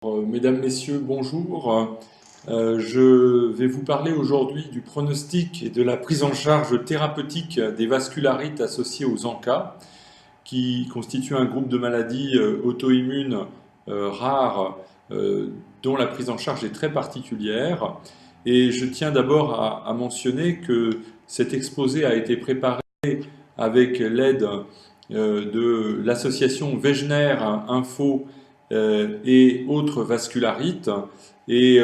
Mesdames, Messieurs, bonjour. Je vais vous parler aujourd'hui du pronostic et de la prise en charge thérapeutique des vascularites associées aux ANCA, qui constituent un groupe de maladies auto-immunes rares dont la prise en charge est très particulière. Et je tiens d'abord à mentionner que cet exposé a été préparé avec l'aide de l'association Wegener Info et autres vascularites. Et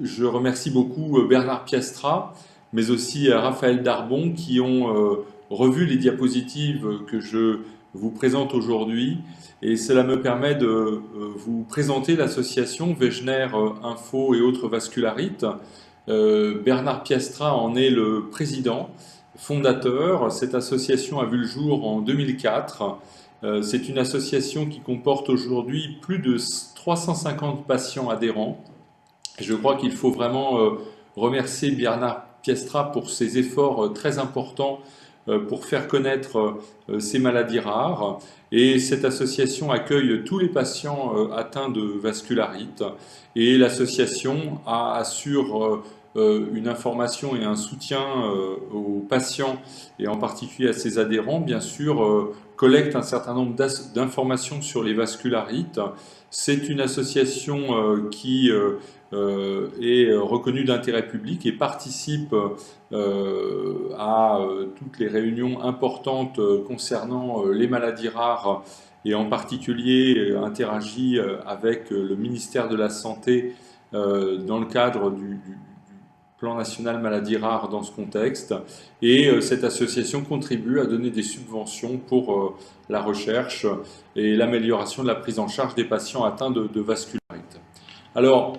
je remercie beaucoup Bernard Piastra, mais aussi Raphaël Darbon, qui ont revu les diapositives que je vous présente aujourd'hui. Et cela me permet de vous présenter l'association Wegener Info et autres vascularites. Bernard Piastra en est le président, fondateur. Cette association a vu le jour en 2004. C'est une association qui comporte aujourd'hui plus de 350 patients adhérents. Je crois qu'il faut vraiment remercier Bernard Piastra pour ses efforts très importants pour faire connaître ces maladies rares. Et cette association accueille tous les patients atteints de vascularite. Et l'association assure une information et un soutien aux patients et en particulier à ses adhérents, bien sûr, collecte un certain nombre d'informations sur les vascularites. C'est une association qui est reconnue d'intérêt public et participe à toutes les réunions importantes concernant les maladies rares et en particulier interagit avec le ministère de la Santé dans le cadre du Plan national maladies rares dans ce contexte. Et cette association contribue à donner des subventions pour la recherche et l'amélioration de la prise en charge des patients atteints de vascularite. Alors,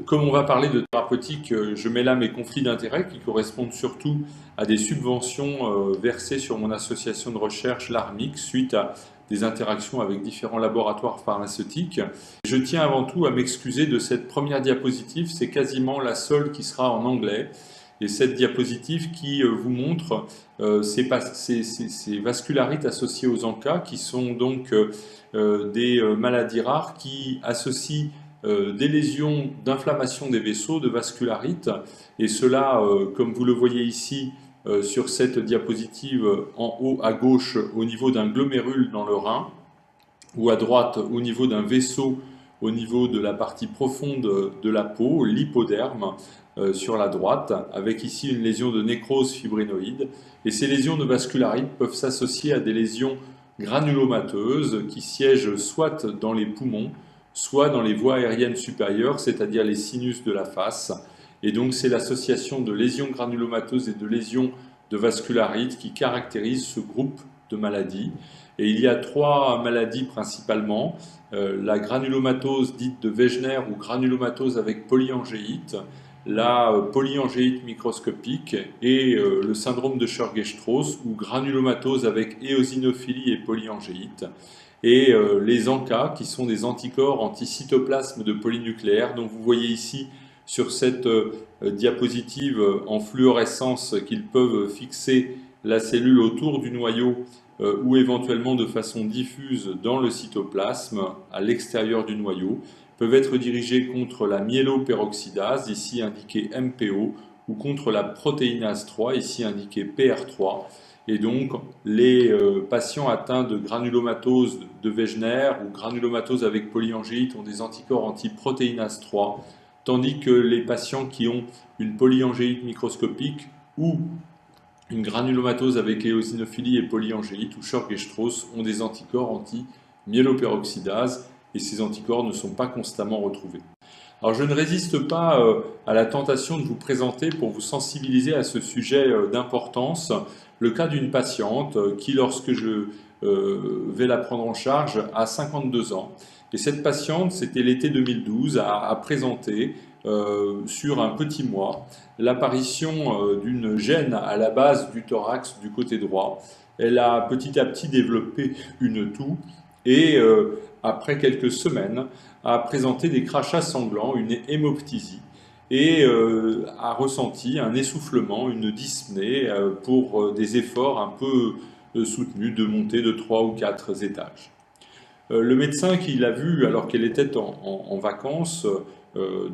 comme on va parler de thérapeutique, je mets là mes conflits d'intérêts qui correspondent surtout à des subventions versées sur mon association de recherche, l'ARMIC, suite à des interactions avec différents laboratoires pharmaceutiques. Je tiens avant tout à m'excuser de cette première diapositive, c'est quasiment la seule qui sera en anglais. Et cette diapositive qui vous montre ces vascularites associées aux ANCA, qui sont donc des maladies rares qui associent des lésions d'inflammation des vaisseaux, de vascularite, et cela, comme vous le voyez ici, sur cette diapositive en haut à gauche au niveau d'un glomérule dans le rein, ou à droite au niveau d'un vaisseau au niveau de la partie profonde de la peau, l'hypoderme, sur la droite, avec ici une lésion de nécrose fibrinoïde. Et ces lésions de vascularite peuvent s'associer à des lésions granulomateuses qui siègent soit dans les poumons, soit dans les voies aériennes supérieures, c'est-à-dire les sinus de la face. Et donc c'est l'association de lésions granulomateuses et de lésions de vascularite qui caractérise ce groupe de maladies. Et il y a trois maladies principalement, la granulomatose dite de Wegener ou granulomatose avec polyangéite, la polyangéite microscopique et le syndrome de Churg-Strauss ou granulomatose avec éosinophilie et polyangéite. Et les ANCA qui sont des anticorps anti-cytoplasme de polynucléaire dont vous voyez ici sur cette diapositive en fluorescence qu'ils peuvent fixer la cellule autour du noyau ou éventuellement de façon diffuse dans le cytoplasme à l'extérieur du noyau, peuvent être dirigés contre la myéloperoxydase, ici indiquée MPO, ou contre la protéinase 3, ici indiquée PR3. Et donc, les patients atteints de granulomatose de Wegener ou granulomatose avec polyangéite ont des anticorps anti-protéinase 3, tandis que les patients qui ont une polyangéite microscopique ou une granulomatose avec éosinophilie et polyangéite ou Churg-Strauss ont des anticorps anti-myéloperoxydase et ces anticorps ne sont pas constamment retrouvés. Alors je ne résiste pas à la tentation de vous présenter pour vous sensibiliser à ce sujet d'importance le cas d'une patiente qui, lorsque je vais la prendre en charge, a 52 ans. Et cette patiente, c'était l'été 2012, a présenté sur un petit mois l'apparition d'une gêne à la base du thorax du côté droit. Elle a petit à petit développé une toux et après quelques semaines a présenté des crachats sanglants, une hémoptysie et a ressenti un essoufflement, une dyspnée pour des efforts un peu soutenus de montée de 3 ou 4 étages. Le médecin qui l'a vue alors qu'elle était en vacances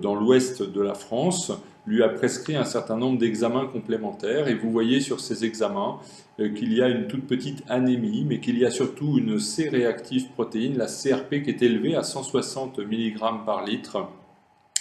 dans l'ouest de la France lui a prescrit un certain nombre d'examens complémentaires et vous voyez sur ces examens qu'il y a une toute petite anémie, mais qu'il y a surtout une C-réactive protéine, la CRP, qui est élevée à 160 mg par litre,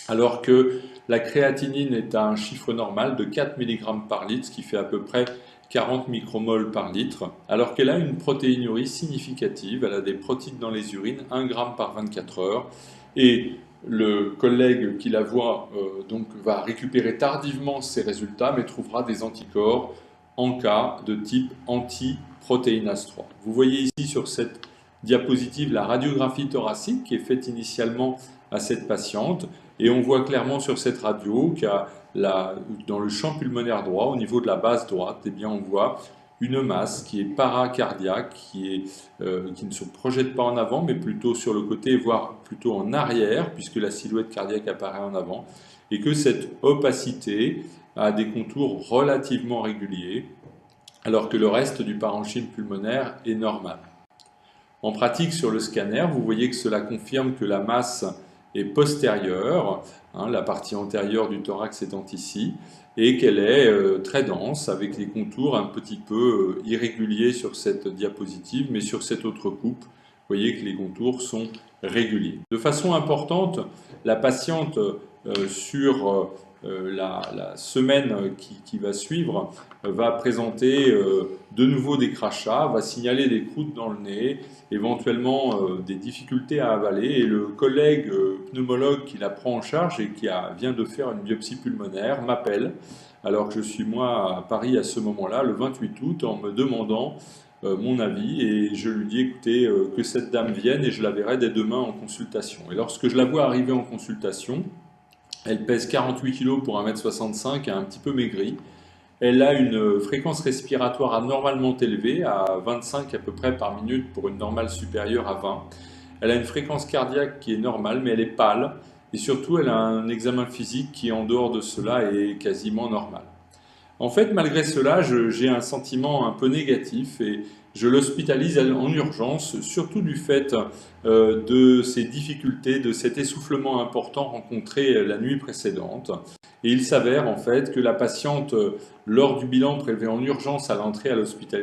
alors que la créatinine est à un chiffre normal de 4 mg par litre, ce qui fait à peu près 40 micromoles par litre, alors qu'elle a une protéinurie significative, elle a des protéines dans les urines, 1 g par 24 heures, et le collègue qui la voit donc va récupérer tardivement ces résultats, mais trouvera des anticorps en cas de type anti-protéinase 3. Vous voyez ici sur cette diapositive la radiographie thoracique qui est faite initialement à cette patiente, et on voit clairement sur cette radio qu'il y a dans le champ pulmonaire droit, au niveau de la base droite, eh bien on voit une masse qui est paracardiaque, qui ne se projette pas en avant, mais plutôt sur le côté, voire plutôt en arrière, puisque la silhouette cardiaque apparaît en avant, et que cette opacité a des contours relativement réguliers, alors que le reste du parenchyme pulmonaire est normal. En pratique, sur le scanner, vous voyez que cela confirme que la masse est postérieure, la partie antérieure du thorax étant ici, et qu'elle est très dense, avec les contours un petit peu irréguliers sur cette diapositive, mais sur cette autre coupe, vous voyez que les contours sont réguliers. De façon importante, la patiente sur la semaine qui va suivre va présenter de nouveau des crachats, va signaler des croûtes dans le nez, éventuellement des difficultés à avaler, et le collègue pneumologue qui la prend en charge et qui vient de faire une biopsie pulmonaire m'appelle, alors que je suis moi à Paris à ce moment-là, le 28 août, en me demandant mon avis, et je lui dis écoutez, que cette dame vienne et je la verrai dès demain en consultation. Et lorsque je la vois arriver en consultation, elle pèse 48 kg pour 1m65 et un petit peu maigrie. Elle a une fréquence respiratoire anormalement élevée, à 25 à peu près par minute pour une normale supérieure à 20. Elle a une fréquence cardiaque qui est normale, mais elle est pâle. Et surtout, elle a un examen physique qui, en dehors de cela, est quasiment normal. En fait, malgré cela, j'ai un sentiment un peu négatif et je l'hospitalise en urgence, surtout du fait de ces difficultés, de cet essoufflement important rencontré la nuit précédente. Et il s'avère en fait que la patiente, lors du bilan prélevé en urgence à l'entrée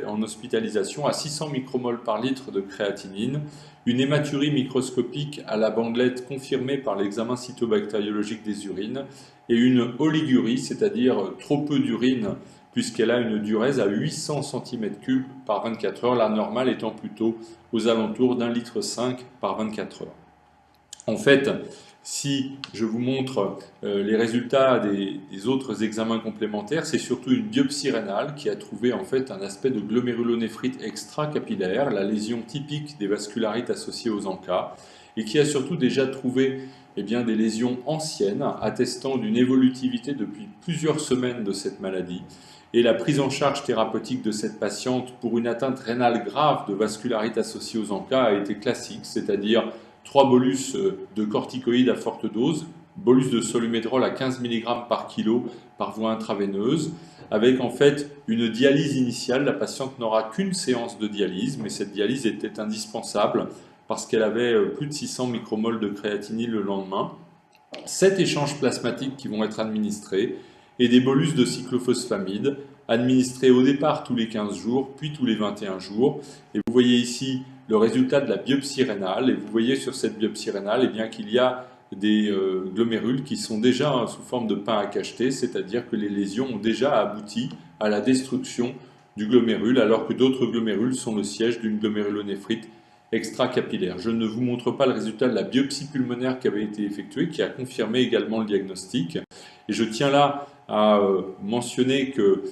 en hospitalisation, a 600 micromoles par litre de créatinine, une hématurie microscopique à la bandelette confirmée par l'examen cytobactériologique des urines, et une oligurie, c'est-à-dire trop peu d'urine, puisqu'elle a une diurèse à 800 cm3 par 24 heures, la normale étant plutôt aux alentours d'1,5 litre par 24 heures. En fait, si je vous montre les résultats des autres examens complémentaires, c'est surtout une biopsie rénale qui a trouvé en fait un aspect de glomérulonéphrite extracapillaire, la lésion typique des vascularites associées aux ANCA, et qui a surtout déjà trouvé des lésions anciennes attestant d'une évolutivité depuis plusieurs semaines de cette maladie. Et la prise en charge thérapeutique de cette patiente pour une atteinte rénale grave de vascularite associée aux ANCA a été classique, c'est-à-dire 3 bolus de corticoïdes à forte dose, bolus de solumédrol à 15 mg par kilo par voie intraveineuse, avec en fait une dialyse initiale. La patiente n'aura qu'une séance de dialyse, mais cette dialyse était indispensable parce qu'elle avait plus de 600 micromoles de créatinine le lendemain. 7 échanges plasmatiques qui vont être administrés et des bolus de cyclophosphamide administrés au départ tous les 15 jours, puis tous les 21 jours. Et vous voyez ici le résultat de la biopsie rénale, et vous voyez sur cette biopsie rénale qu'il y a des glomérules qui sont déjà sous forme de pain à cacheter, c'est-à-dire que les lésions ont déjà abouti à la destruction du glomérule, alors que d'autres glomérules sont le siège d'une glomérulonéphrite extracapillaire. Je ne vous montre pas le résultat de la biopsie pulmonaire qui avait été effectuée, qui a confirmé également le diagnostic. Et je tiens là à mentionner que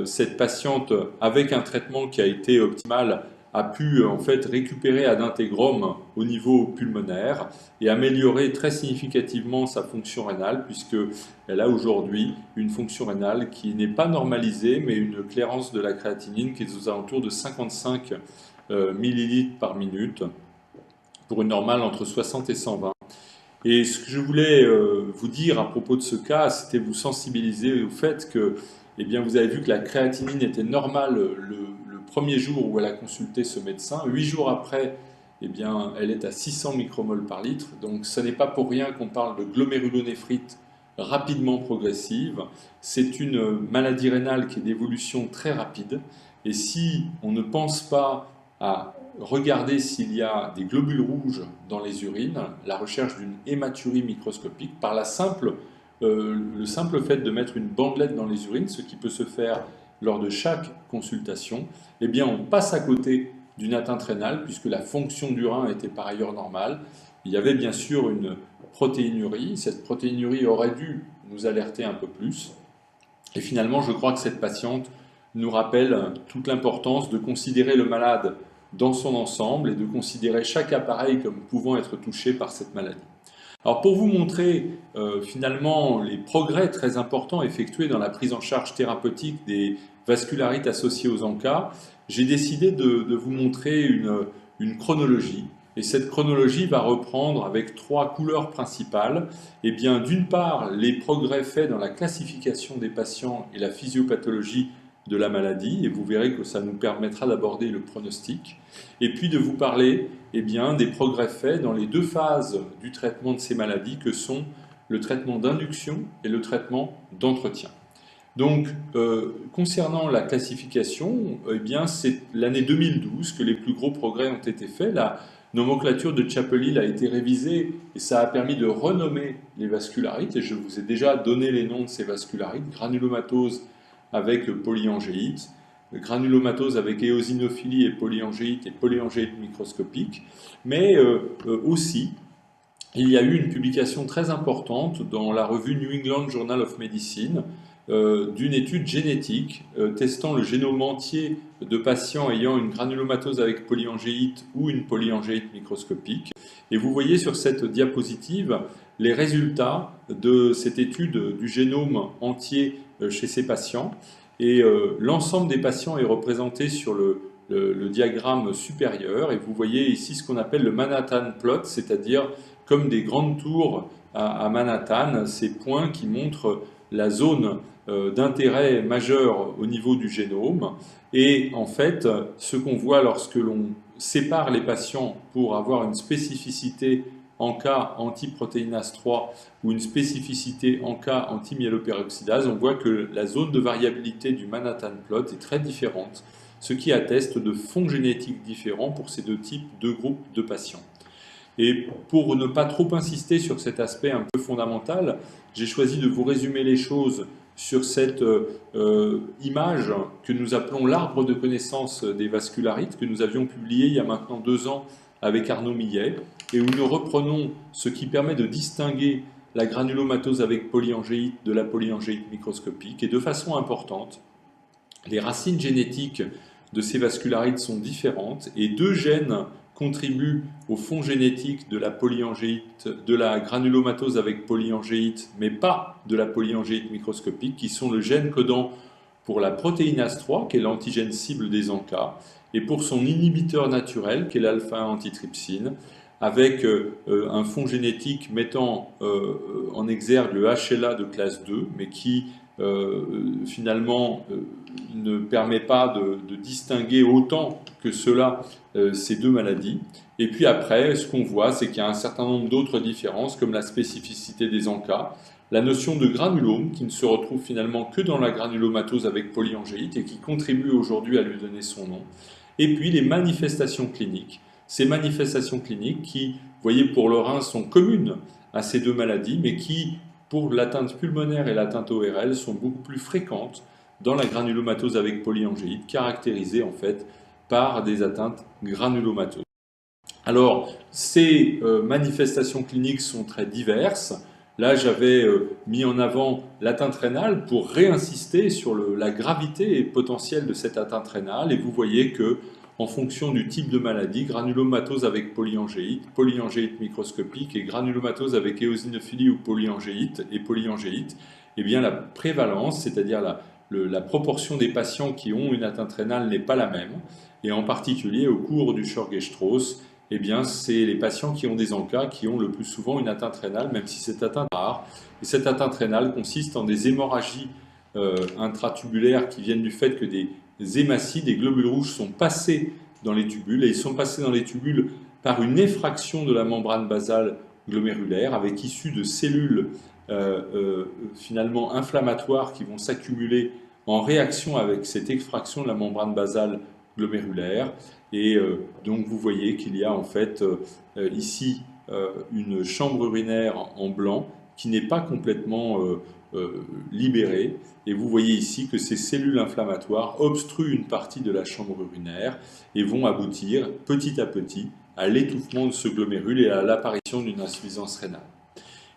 cette patiente, avec un traitement qui a été optimal, a pu en fait récupérer ad intégram au niveau pulmonaire et améliorer très significativement sa fonction rénale, puisqu'elle a aujourd'hui une fonction rénale qui n'est pas normalisée, mais une clairance de la créatinine qui est aux alentours de 55 millilitres par minute, pour une normale entre 60 et 120. Et ce que je voulais vous dire à propos de ce cas, c'était vous sensibiliser au fait que vous avez vu que la créatinine était normale le premier jour où elle a consulté ce médecin. 8 jours après, eh bien, elle est à 600 micromoles par litre. Donc ce n'est pas pour rien qu'on parle de glomérulonéphrite rapidement progressive. C'est une maladie rénale qui est d'évolution très rapide. Et si on ne pense pas à regarder s'il y a des globules rouges dans les urines, la recherche d'une hématurie microscopique, par le simple fait de mettre une bandelette dans les urines, ce qui peut se faire lors de chaque consultation, eh bien on passe à côté d'une atteinte rénale puisque la fonction du rein était par ailleurs normale. Il y avait bien sûr une protéinurie. Cette protéinurie aurait dû nous alerter un peu plus. Et finalement, je crois que cette patiente nous rappelle toute l'importance de considérer le malade dans son ensemble et de considérer chaque appareil comme pouvant être touché par cette maladie. Alors pour vous montrer finalement les progrès très importants effectués dans la prise en charge thérapeutique des vascularites associées aux ANCA, j'ai décidé de vous montrer une chronologie. Et cette chronologie va reprendre avec 3 couleurs principales. Eh bien, d'une part, les progrès faits dans la classification des patients et la physiopathologie de la maladie, et vous verrez que ça nous permettra d'aborder le pronostic. Et puis de vous parler eh bien, des progrès faits dans les 2 phases du traitement de ces maladies que sont le traitement d'induction et le traitement d'entretien. Donc, concernant la classification, eh bien, c'est l'année 2012 que les plus gros progrès ont été faits. La nomenclature de Chapel-Hill a été révisée et ça a permis de renommer les vascularites. Et je vous ai déjà donné les noms de ces vascularites: granulomatose avec polyangéite, granulomatose avec éosinophilie et polyangéite microscopique. Mais aussi, il y a eu une publication très importante dans la revue New England Journal of Medicine d'une étude génétique testant le génome entier de patients ayant une granulomatose avec polyangéite ou une polyangéite microscopique. Et vous voyez sur cette diapositive les résultats de cette étude du génome entier chez ces patients. Et l'ensemble des patients est représenté sur le diagramme supérieur. Et vous voyez ici ce qu'on appelle le Manhattan plot, c'est-à-dire comme des grandes tours à Manhattan, ces points qui montrent la zone d'intérêt majeur au niveau du génome. Et en fait, ce qu'on voit lorsque l'on sépare les patients pour avoir une spécificité en cas antiprotéinase 3 ou une spécificité en cas antimyéloperoxydase, on voit que la zone de variabilité du Manhattan plot est très différente, ce qui atteste de fonds génétiques différents pour ces deux groupes de patients. Et pour ne pas trop insister sur cet aspect un peu fondamental, j'ai choisi de vous résumer les choses sur cette image que nous appelons l'arbre de connaissance des vascularites, que nous avions publié il y a maintenant 2 ans avec Arnaud Millet, et où nous reprenons ce qui permet de distinguer la granulomatose avec polyangéite de la polyangéite microscopique. Et de façon importante, les racines génétiques de ces vascularites sont différentes, et 2 gènes contribuent au fond génétique de la polyangéite, de la granulomatose avec polyangéite, mais pas de la polyangéite microscopique, qui sont le gène codant pour la protéinase 3, qui est l'antigène cible des ANCA, et pour son inhibiteur naturel, qui est l'alpha-antitrypsine, avec un fond génétique mettant en exergue le HLA de classe 2, mais qui finalement ne permet pas de distinguer autant que cela ces 2 maladies. Et puis après, ce qu'on voit, c'est qu'il y a un certain nombre d'autres différences, comme la spécificité des ANCA, la notion de granulome, qui ne se retrouve finalement que dans la granulomatose avec polyangéite et qui contribue aujourd'hui à lui donner son nom. Et puis les manifestations cliniques. Ces manifestations cliniques qui, vous voyez, pour le rein, sont communes à ces 2 maladies, mais qui, pour l'atteinte pulmonaire et l'atteinte ORL, sont beaucoup plus fréquentes dans la granulomatose avec polyangéite, caractérisée en fait par des atteintes granulomateuses. Alors, ces manifestations cliniques sont très diverses. Là, j'avais mis en avant l'atteinte rénale pour réinsister sur la gravité potentielle de cette atteinte rénale. Et vous voyez que, en fonction du type de maladie, granulomatose avec polyangéite, polyangéite microscopique et granulomatose avec éosinophilie ou polyangéite, eh bien la prévalence, c'est-à-dire la proportion des patients qui ont une atteinte rénale n'est pas la même. Et en particulier, au cours du Churg-Strauss, eh bien, c'est les patients qui ont des ANCA qui ont le plus souvent une atteinte rénale, même si cette atteinte est rare. Et cette atteinte rénale consiste en des hémorragies intratubulaires qui viennent du fait que des hématies, des globules rouges, sont passés dans les tubules. Et ils sont passés dans les tubules par une effraction de la membrane basale glomérulaire avec issue de cellules finalement inflammatoires qui vont s'accumuler en réaction avec cette effraction de la membrane basale glomérulaire. Et donc vous voyez qu'il y a en fait ici une chambre urinaire en blanc qui n'est pas complètement libérée. Et vous voyez ici que ces cellules inflammatoires obstruent une partie de la chambre urinaire et vont aboutir petit à petit à l'étouffement de ce glomérule et à l'apparition d'une insuffisance rénale.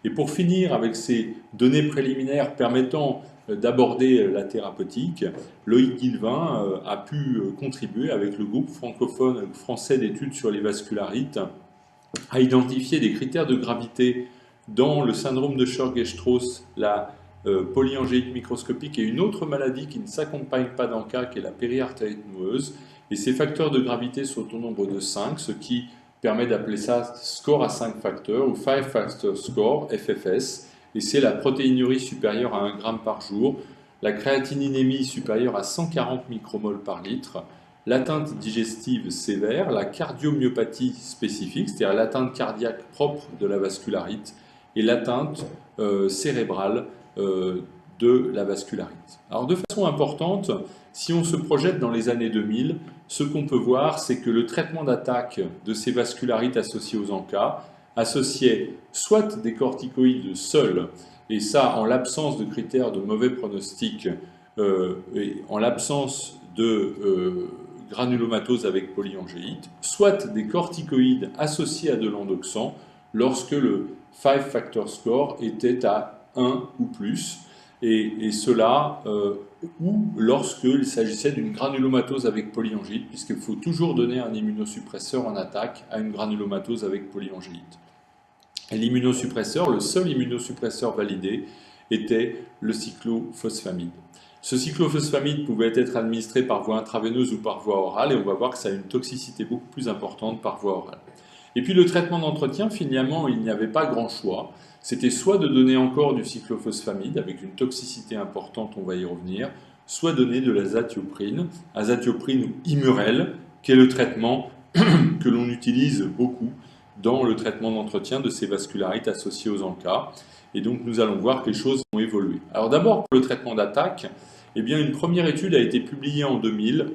Et pour finir avec ces données préliminaires permettant d'aborder la thérapeutique, Loïc Guilvin a pu contribuer avec le groupe francophone français d'études sur les vascularites à identifier des critères de gravité dans le syndrome de Churg-Strauss, la polyangéite microscopique et une autre maladie qui ne s'accompagne pas d'ANCA, qui est la périartérite noueuse. Et ces facteurs de gravité sont au nombre de 5, ce qui permet d'appeler ça score à 5 facteurs ou 5 factor score, FFS. Et c'est la protéinurie supérieure à 1 g par jour, la créatininémie supérieure à 140 micromoles par litre, l'atteinte digestive sévère, la cardiomyopathie spécifique, c'est-à-dire l'atteinte cardiaque propre de la vascularite, et l'atteinte cérébrale de la vascularite. Alors de façon importante, si on se projette dans les années 2000, ce qu'on peut voir, c'est que le traitement d'attaque de ces vascularites associées aux ANCA associait soit des corticoïdes seuls, et ça en l'absence de critères de mauvais pronostic, et en l'absence de granulomatose avec polyangéite, soit des corticoïdes associés à de l'endoxan lorsque le 5 factor score était à 1 ou plus, et cela ou lorsqu'il s'agissait d'une granulomatose avec polyangéite, puisqu'il faut toujours donner un immunosuppresseur en attaque à une granulomatose avec polyangéite. Et l'immunosuppresseur, le seul immunosuppresseur validé, était le cyclophosphamide. Ce cyclophosphamide pouvait être administré par voie intraveineuse ou par voie orale, et on va voir que ça a une toxicité beaucoup plus importante par voie orale. Et puis le traitement d'entretien, finalement, il n'y avait pas grand choix. C'était soit de donner encore du cyclophosphamide avec une toxicité importante, on va y revenir, soit donner de l'azatioprine ou Immurel, qui est le traitement que l'on utilise beaucoup dans le traitement d'entretien de ces vascularites associées aux ANCA. Et donc nous allons voir que les choses vont évoluer. Alors d'abord pour le traitement d'attaque, eh bien, une première étude a été publiée en 2000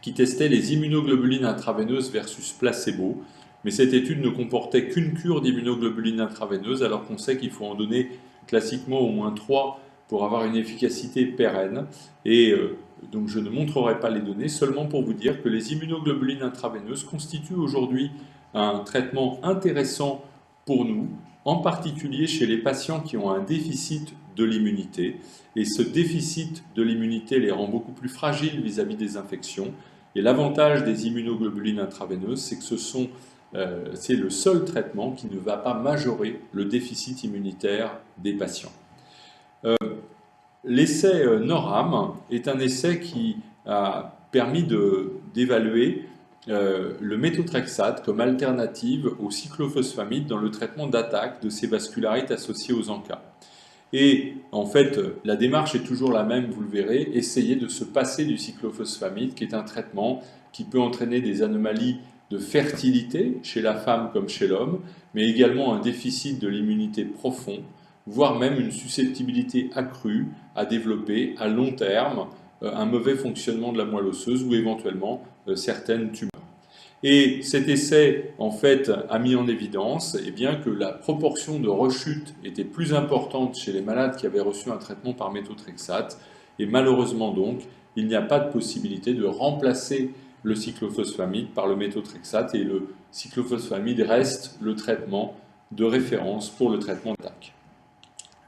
qui testait les immunoglobulines intraveineuses versus placebo. Mais cette étude ne comportait qu'une cure d'immunoglobulines intraveineuses, alors qu'on sait qu'il faut en donner classiquement au moins 3 pour avoir une efficacité pérenne. Et donc je ne montrerai pas les données, seulement pour vous dire que les immunoglobulines intraveineuses constituent aujourd'hui un traitement intéressant pour nous, en particulier chez les patients qui ont un déficit de l'immunité. Et ce déficit de l'immunité les rend beaucoup plus fragiles vis-à-vis des infections. Et l'avantage des immunoglobulines intraveineuses, c'est que c'est le seul traitement qui ne va pas majorer le déficit immunitaire des patients. L'essai NORAM est un essai qui a permis d'évaluer le méthotrexate comme alternative au cyclophosphamide dans le traitement d'attaque de ces vascularites associées aux ANCA. Et en fait, la démarche est toujours la même, vous le verrez, essayer de se passer du cyclophosphamide, qui est un traitement qui peut entraîner des anomalies de fertilité chez la femme comme chez l'homme, mais également un déficit de l'immunité profond, voire même une susceptibilité accrue à développer à long terme un mauvais fonctionnement de la moelle osseuse ou éventuellement certaines tumeurs. Et cet essai, en fait, a mis en évidence que la proportion de rechute était plus importante chez les malades qui avaient reçu un traitement par méthotrexate, et malheureusement donc, il n'y a pas de possibilité de remplacer le cyclophosphamide par le méthotrexate, et le cyclophosphamide reste le traitement de référence pour le traitement d'attaque.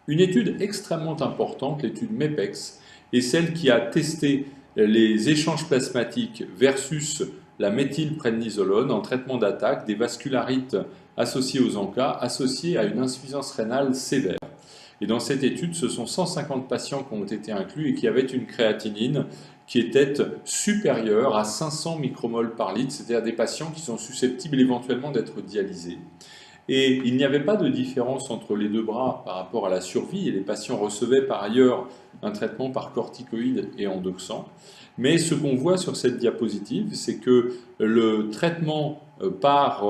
Une étude extrêmement importante, l'étude MEPEX, est celle qui a testé les échanges plasmatiques versus la méthylprednisolone en traitement d'attaque des vascularites associées aux ANCA, associées à une insuffisance rénale sévère. Et dans cette étude, ce sont 150 patients qui ont été inclus et qui avaient une créatinine qui était supérieure à 500 micromoles par litre, c'est-à-dire des patients qui sont susceptibles éventuellement d'être dialysés. Et il n'y avait pas de différence entre les deux bras par rapport à la survie, et les patients recevaient par ailleurs un traitement par corticoïdes et endoxan. Mais ce qu'on voit sur cette diapositive, c'est que le traitement par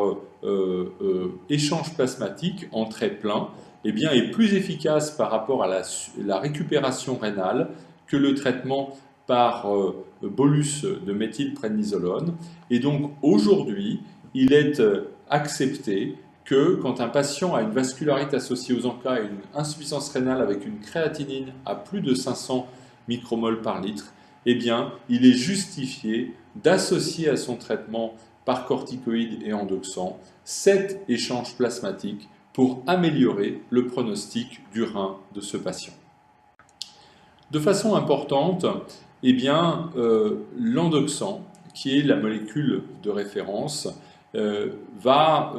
échange plasmatique en trait plein eh bien, est plus efficace par rapport à la récupération rénale que le traitement par bolus de méthylprednisolone. Et donc aujourd'hui, il est accepté que quand un patient a une vascularite associée aux ANCA et une insuffisance rénale avec une créatinine à plus de 500 micromoles par litre, eh bien, il est justifié d'associer à son traitement par corticoïdes et endoxan cet échange plasmatique pour améliorer le pronostic du rein de ce patient. De façon importante, eh bien, l'endoxan, qui est la molécule de référence, va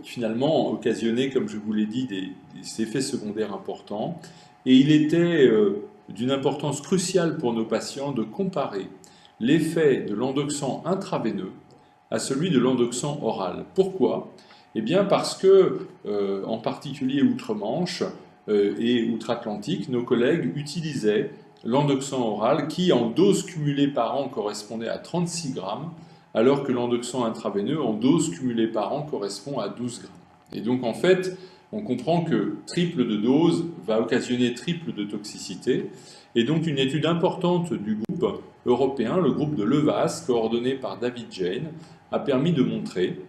finalement occasionner, comme je vous l'ai dit, des effets secondaires importants. Et il était d'une importance cruciale pour nos patients de comparer l'effet de l'endoxan intraveineux à celui de l'endoxan oral. Pourquoi? Eh bien parce que, en particulier outre-Manche et outre-Atlantique, nos collègues utilisaient l'endoxan oral qui, en dose cumulée par an, correspondait à 36 grammes, alors que l'endoxan intraveineux, en dose cumulée par an, correspond à 12 grammes. Et donc, en fait, on comprend que triple de dose va occasionner triple de toxicité. Et donc, une étude importante du groupe européen, le groupe de Levas, coordonné par David Jane, a permis de montrer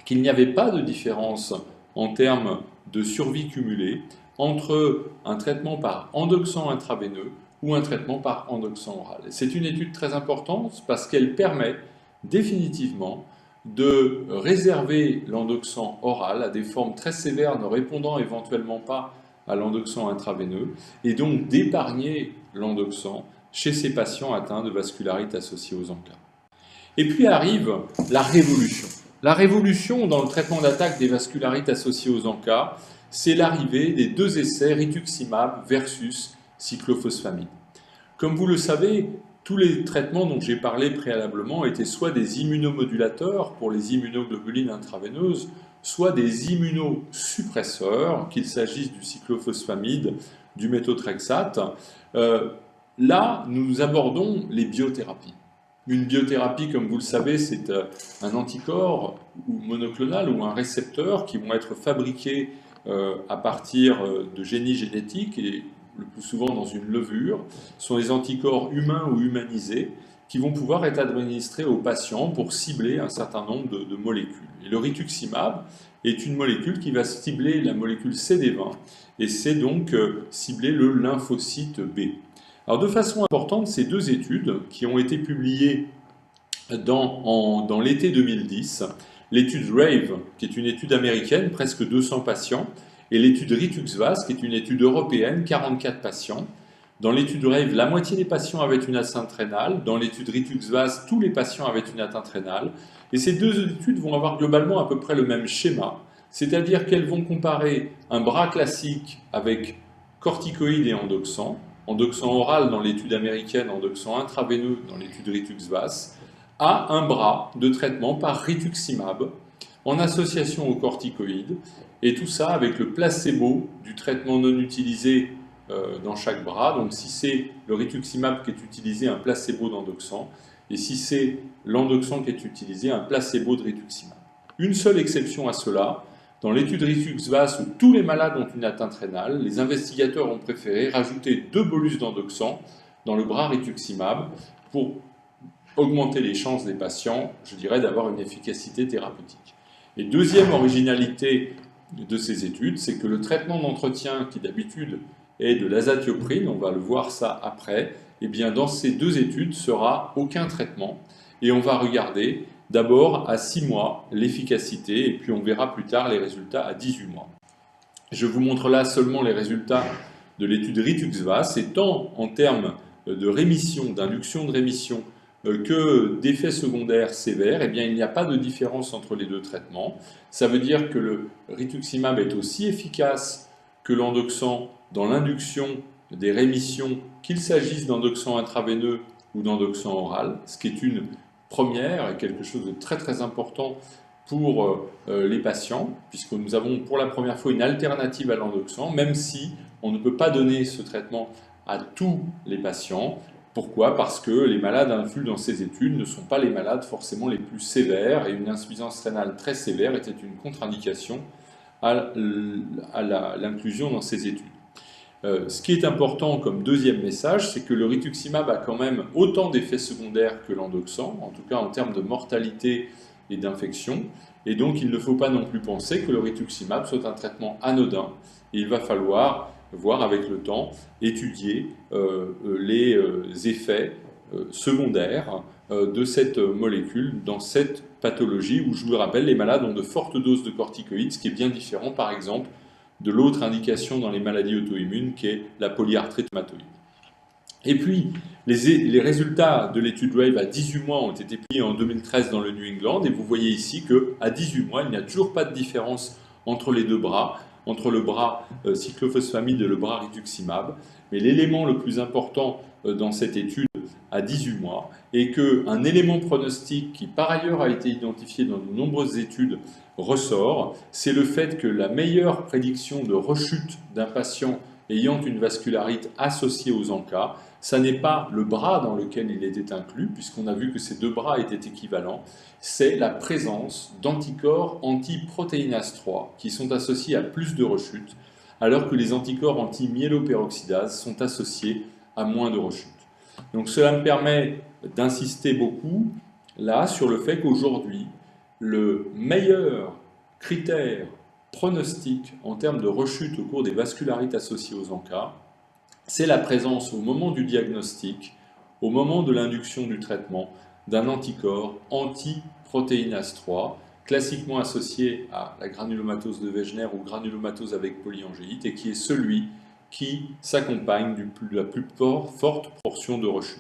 qu'il n'y avait pas de différence en termes de survie cumulée entre un traitement par endoxan intraveineux ou un traitement par endoxan oral. C'est une étude très importante parce qu'elle permet définitivement de réserver l'endoxan oral à des formes très sévères ne répondant éventuellement pas à l'endoxan intraveineux et donc d'épargner l'endoxan chez ces patients atteints de vascularite associée aux ANCA. Et puis arrive la révolution. La révolution dans le traitement d'attaque des vascularites associées aux ANCA, c'est l'arrivée des deux essais rituximab versus cyclophosphamide. Comme vous le savez, tous les traitements dont j'ai parlé préalablement étaient soit des immunomodulateurs pour les immunoglobulines intraveineuses, soit des immunosuppresseurs, qu'il s'agisse du cyclophosphamide, du méthotrexate. Là, nous abordons les biothérapies. Une biothérapie, comme vous le savez, c'est un anticorps ou monoclonal ou un récepteur qui vont être fabriqués à partir de génies génétiques et le plus souvent dans une levure. Ce sont des anticorps humains ou humanisés qui vont pouvoir être administrés aux patients pour cibler un certain nombre de molécules. Et le rituximab est une molécule qui va cibler la molécule CD20 et c'est donc cibler le lymphocyte B. Alors de façon importante, ces deux études qui ont été publiées dans l'été 2010, l'étude RAVE, qui est une étude américaine, presque 200 patients, et l'étude RITUXVAS, qui est une étude européenne, 44 patients. Dans l'étude RAVE, la moitié des patients avaient une atteinte rénale. Dans l'étude RITUXVAS, tous les patients avaient une atteinte rénale. Et ces deux études vont avoir globalement à peu près le même schéma, c'est-à-dire qu'elles vont comparer un bras classique avec corticoïdes et endoxan, endoxan oral dans l'étude américaine, endoxan intraveineux dans l'étude RITUXVAS, à un bras de traitement par rituximab en association aux corticoïdes, et tout ça avec le placebo du traitement non utilisé dans chaque bras. Donc si c'est le rituximab qui est utilisé, un placebo d'endoxan, et si c'est l'endoxan qui est utilisé, un placebo de rituximab. Une seule exception à cela, dans l'étude RITUXVAS où tous les malades ont une atteinte rénale, les investigateurs ont préféré rajouter 2 bolus d'endoxan dans le bras rituximab pour augmenter les chances des patients, je dirais, d'avoir une efficacité thérapeutique. Et deuxième originalité de ces études, c'est que le traitement d'entretien qui d'habitude est de l'azatioprine, on va le voir ça après, et bien dans ces deux études sera aucun traitement et on va regarder d'abord à 6 mois l'efficacité et puis on verra plus tard les résultats à 18 mois. Je vous montre là seulement les résultats de l'étude RITUXVAS et tant en termes de rémission, d'induction de rémission que d'effets secondaires sévères, eh bien, il n'y a pas de différence entre les deux traitements. Ça veut dire que le rituximab est aussi efficace que l'endoxan dans l'induction des rémissions, qu'il s'agisse d'endoxan intraveineux ou d'endoxan oral, ce qui est une première et quelque chose de très très important pour les patients, puisque nous avons pour la première fois une alternative à l'endoxan, même si on ne peut pas donner ce traitement à tous les patients. Pourquoi? Parce que les malades inclus dans ces études ne sont pas les malades forcément les plus sévères, et une insuffisance rénale très sévère était une contre-indication à l'inclusion dans ces études. Ce qui est important comme deuxième message, c'est que le rituximab a quand même autant d'effets secondaires que l'endoxan, en tout cas en termes de mortalité et d'infection, et donc il ne faut pas non plus penser que le rituximab soit un traitement anodin, et il va falloir voir avec le temps, étudier les effets secondaires de cette molécule dans cette pathologie où, je vous le rappelle, les malades ont de fortes doses de corticoïdes, ce qui est bien différent par exemple de l'autre indication dans les maladies auto-immunes qui est la polyarthrite rhumatoïde. Et puis, les résultats de l'étude WAVE à 18 mois ont été publiés en 2013 dans le New England, et vous voyez ici qu'à 18 mois, il n'y a toujours pas de différence entre les deux bras, entre le bras cyclophosphamide et le bras rituximab. Mais l'élément le plus important dans cette étude à 18 mois est qu'un élément pronostic qui par ailleurs a été identifié dans de nombreuses études ressort, c'est le fait que la meilleure prédiction de rechute d'un patient ayant une vascularite associée aux ANCA, ça n'est pas le bras dans lequel il était inclus, puisqu'on a vu que ces deux bras étaient équivalents, c'est la présence d'anticorps anti-protéinase 3 qui sont associés à plus de rechutes, alors que les anticorps anti-myéloperoxydase sont associés à moins de rechutes. Donc cela me permet d'insister beaucoup là sur le fait qu'aujourd'hui, le meilleur critère pronostic en termes de rechute au cours des vascularites associées aux ANCA, c'est la présence au moment du diagnostic, au moment de l'induction du traitement, d'un anticorps anti-protéinase 3, classiquement associé à la granulomatose de Wegener ou granulomatose avec polyangéite, et qui est celui qui s'accompagne de la plus forte portion de rechute.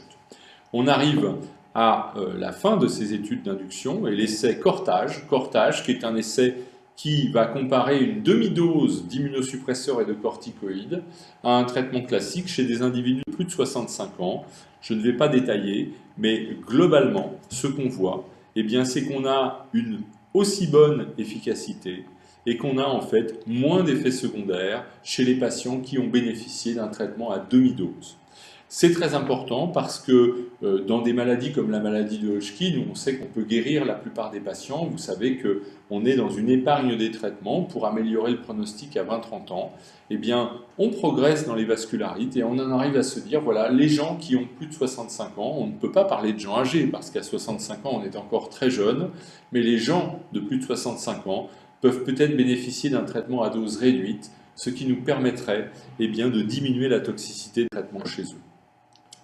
On arrive à la fin de ces études d'induction et l'essai Cortage, qui est un essai qui va comparer une demi-dose d'immunosuppresseurs et de corticoïdes à un traitement classique chez des individus de plus de 65 ans. Je ne vais pas détailler, mais globalement, ce qu'on voit, eh bien, c'est qu'on a une aussi bonne efficacité et qu'on a en fait moins d'effets secondaires chez les patients qui ont bénéficié d'un traitement à demi-dose. C'est très important parce que dans des maladies comme la maladie de Hodgkin, où on sait qu'on peut guérir la plupart des patients, vous savez qu'on est dans une épargne des traitements pour améliorer le pronostic à 20-30 ans, eh bien, on progresse dans les vascularites et on en arrive à se dire, voilà, les gens qui ont plus de 65 ans, on ne peut pas parler de gens âgés parce qu'à 65 ans, on est encore très jeune, mais les gens de plus de 65 ans peuvent peut-être bénéficier d'un traitement à dose réduite, ce qui nous permettrait eh bien, de diminuer la toxicité des traitements chez eux.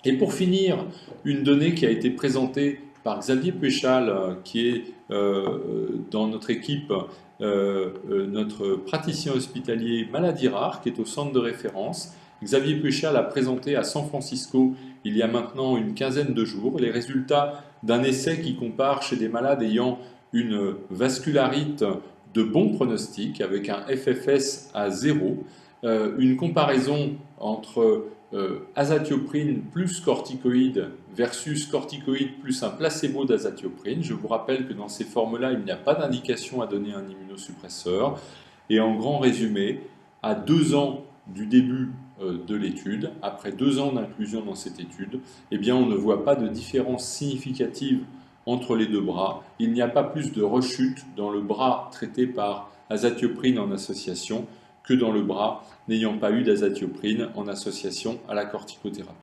Et pour finir, une donnée qui a été présentée par Xavier Péchal, qui est dans notre équipe, notre praticien hospitalier maladie rare, qui est au centre de référence. Xavier Péchal a présenté à San Francisco, il y a maintenant une quinzaine de jours, les résultats d'un essai qui compare chez des malades ayant une vascularite de bon pronostic, avec un FFS à 0, une comparaison entre azatioprine plus corticoïde versus corticoïde plus un placebo d'azatioprine. Je vous rappelle que dans ces formes-là, il n'y a pas d'indication à donner un immunosuppresseur. Et en grand résumé, à 2 ans du début de l'étude, après 2 ans d'inclusion dans cette étude, eh bien, on ne voit pas de différence significative entre les deux bras. Il n'y a pas plus de rechute dans le bras traité par azatioprine en association que dans le bras n'ayant pas eu d'azatioprine en association à la corticothérapie.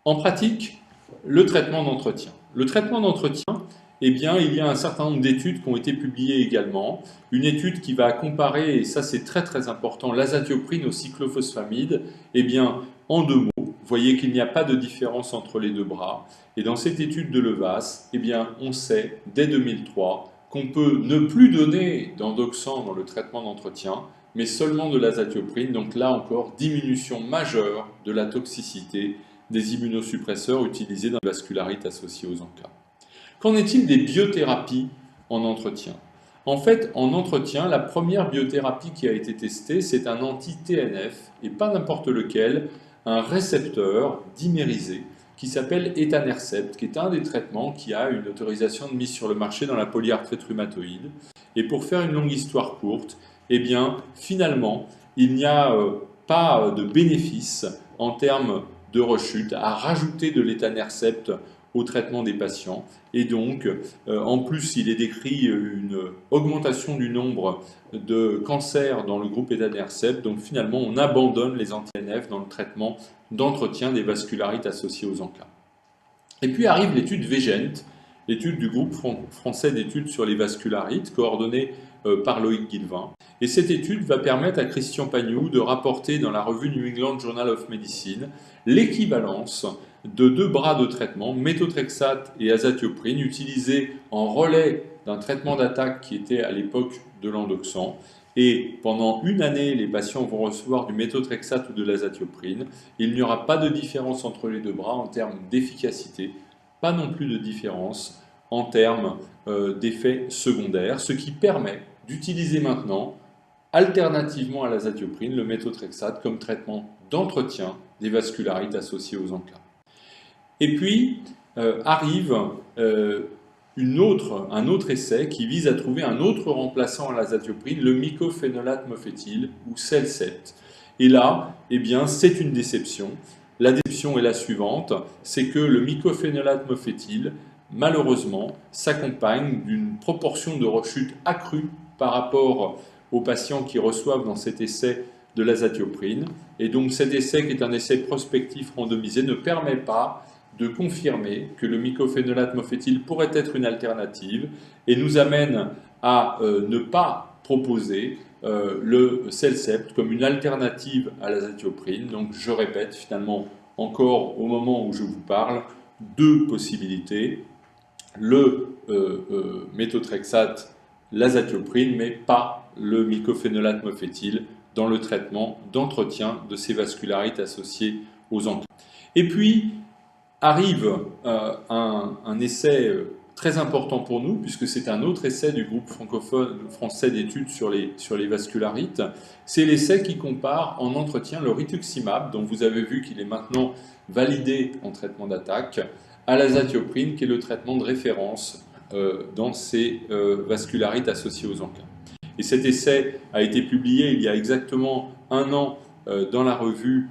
En pratique, le traitement d'entretien. Le traitement d'entretien, eh bien, il y a un certain nombre d'études qui ont été publiées également. Une étude qui va comparer, et ça c'est très très important, l'azatioprine au cyclophosphamide. Eh bien, en 2 mots, vous voyez qu'il n'y a pas de différence entre les deux bras. Et dans cette étude de Levas, eh bien, on sait dès 2003 qu'on peut ne plus donner d'endoxan dans le traitement d'entretien, mais seulement de l'azatioprine. Donc là encore, diminution majeure de la toxicité des immunosuppresseurs utilisés dans la vascularite associée aux ANCA. Qu'en est-il des biothérapies en entretien? En fait, en entretien, la première biothérapie qui a été testée, c'est un anti-TNF, et pas n'importe lequel, un récepteur dimérisé qui s'appelle Etanercept, qui est un des traitements qui a une autorisation de mise sur le marché dans la polyarthrite rhumatoïde. Et pour faire une longue histoire courte, eh bien, finalement, il n'y a pas de bénéfice en termes de rechute à rajouter de l'Etanercept au traitement des patients. Et donc, en plus, il est décrit une augmentation du nombre de cancers dans le groupe Etanercept. Donc finalement, on abandonne les anti-NF dans le traitement d'entretien des vascularites associées aux ANCA. Et puis arrive l'étude VGENT, l'étude du groupe français d'études sur les vascularites, coordonnée par Loïc Guilvin. Et cette étude va permettre à Christian Pagnoux de rapporter dans la revue New England Journal of Medicine l'équivalence de deux bras de traitement, méthotrexate et azatioprine, utilisés en relais d'un traitement d'attaque qui était à l'époque de l'endoxan. Et pendant une année, les patients vont recevoir du méthotrexate ou de l'azatioprine. Il n'y aura pas de différence entre les deux bras en termes d'efficacité, pas non plus de différence en termes d'effets secondaires, ce qui permet d'utiliser maintenant, alternativement à l'azatioprine, le méthotrexate comme traitement d'entretien des vascularites associées aux ANCA. Et puis arrive un autre essai qui vise à trouver un autre remplaçant à l'azatioprine, le mycophénolate mofétyl ou CELCEPT. Et là, eh bien, c'est une déception. La déception est la suivante, c'est que le mycophénolate mofétyl, malheureusement, s'accompagne d'une proportion de rechute accrue par rapport aux patients qui reçoivent dans cet essai de l'azatioprine. Et donc cet essai, qui est un essai prospectif randomisé, ne permet pas de confirmer que le mycophénolate mofétyl pourrait être une alternative et nous amène à ne pas proposer le CELCEPT comme une alternative à l'azatioprine. Donc je répète, finalement, encore au moment où je vous parle, deux possibilités, le méthotrexate, l'azatioprine, mais pas le mycophénolate mofétyl dans le traitement d'entretien de ces vascularites associées aux ANCA. Et puis, arrive un essai très important pour nous, puisque c'est un autre essai du groupe francophone français d'études sur les vascularites. C'est l'essai qui compare en entretien le rituximab, dont vous avez vu qu'il est maintenant validé en traitement d'attaque, à l'azatioprine, qui est le traitement de référence dans ces vascularites associées aux ANCA. Et cet essai a été publié il y a exactement un an dans la revue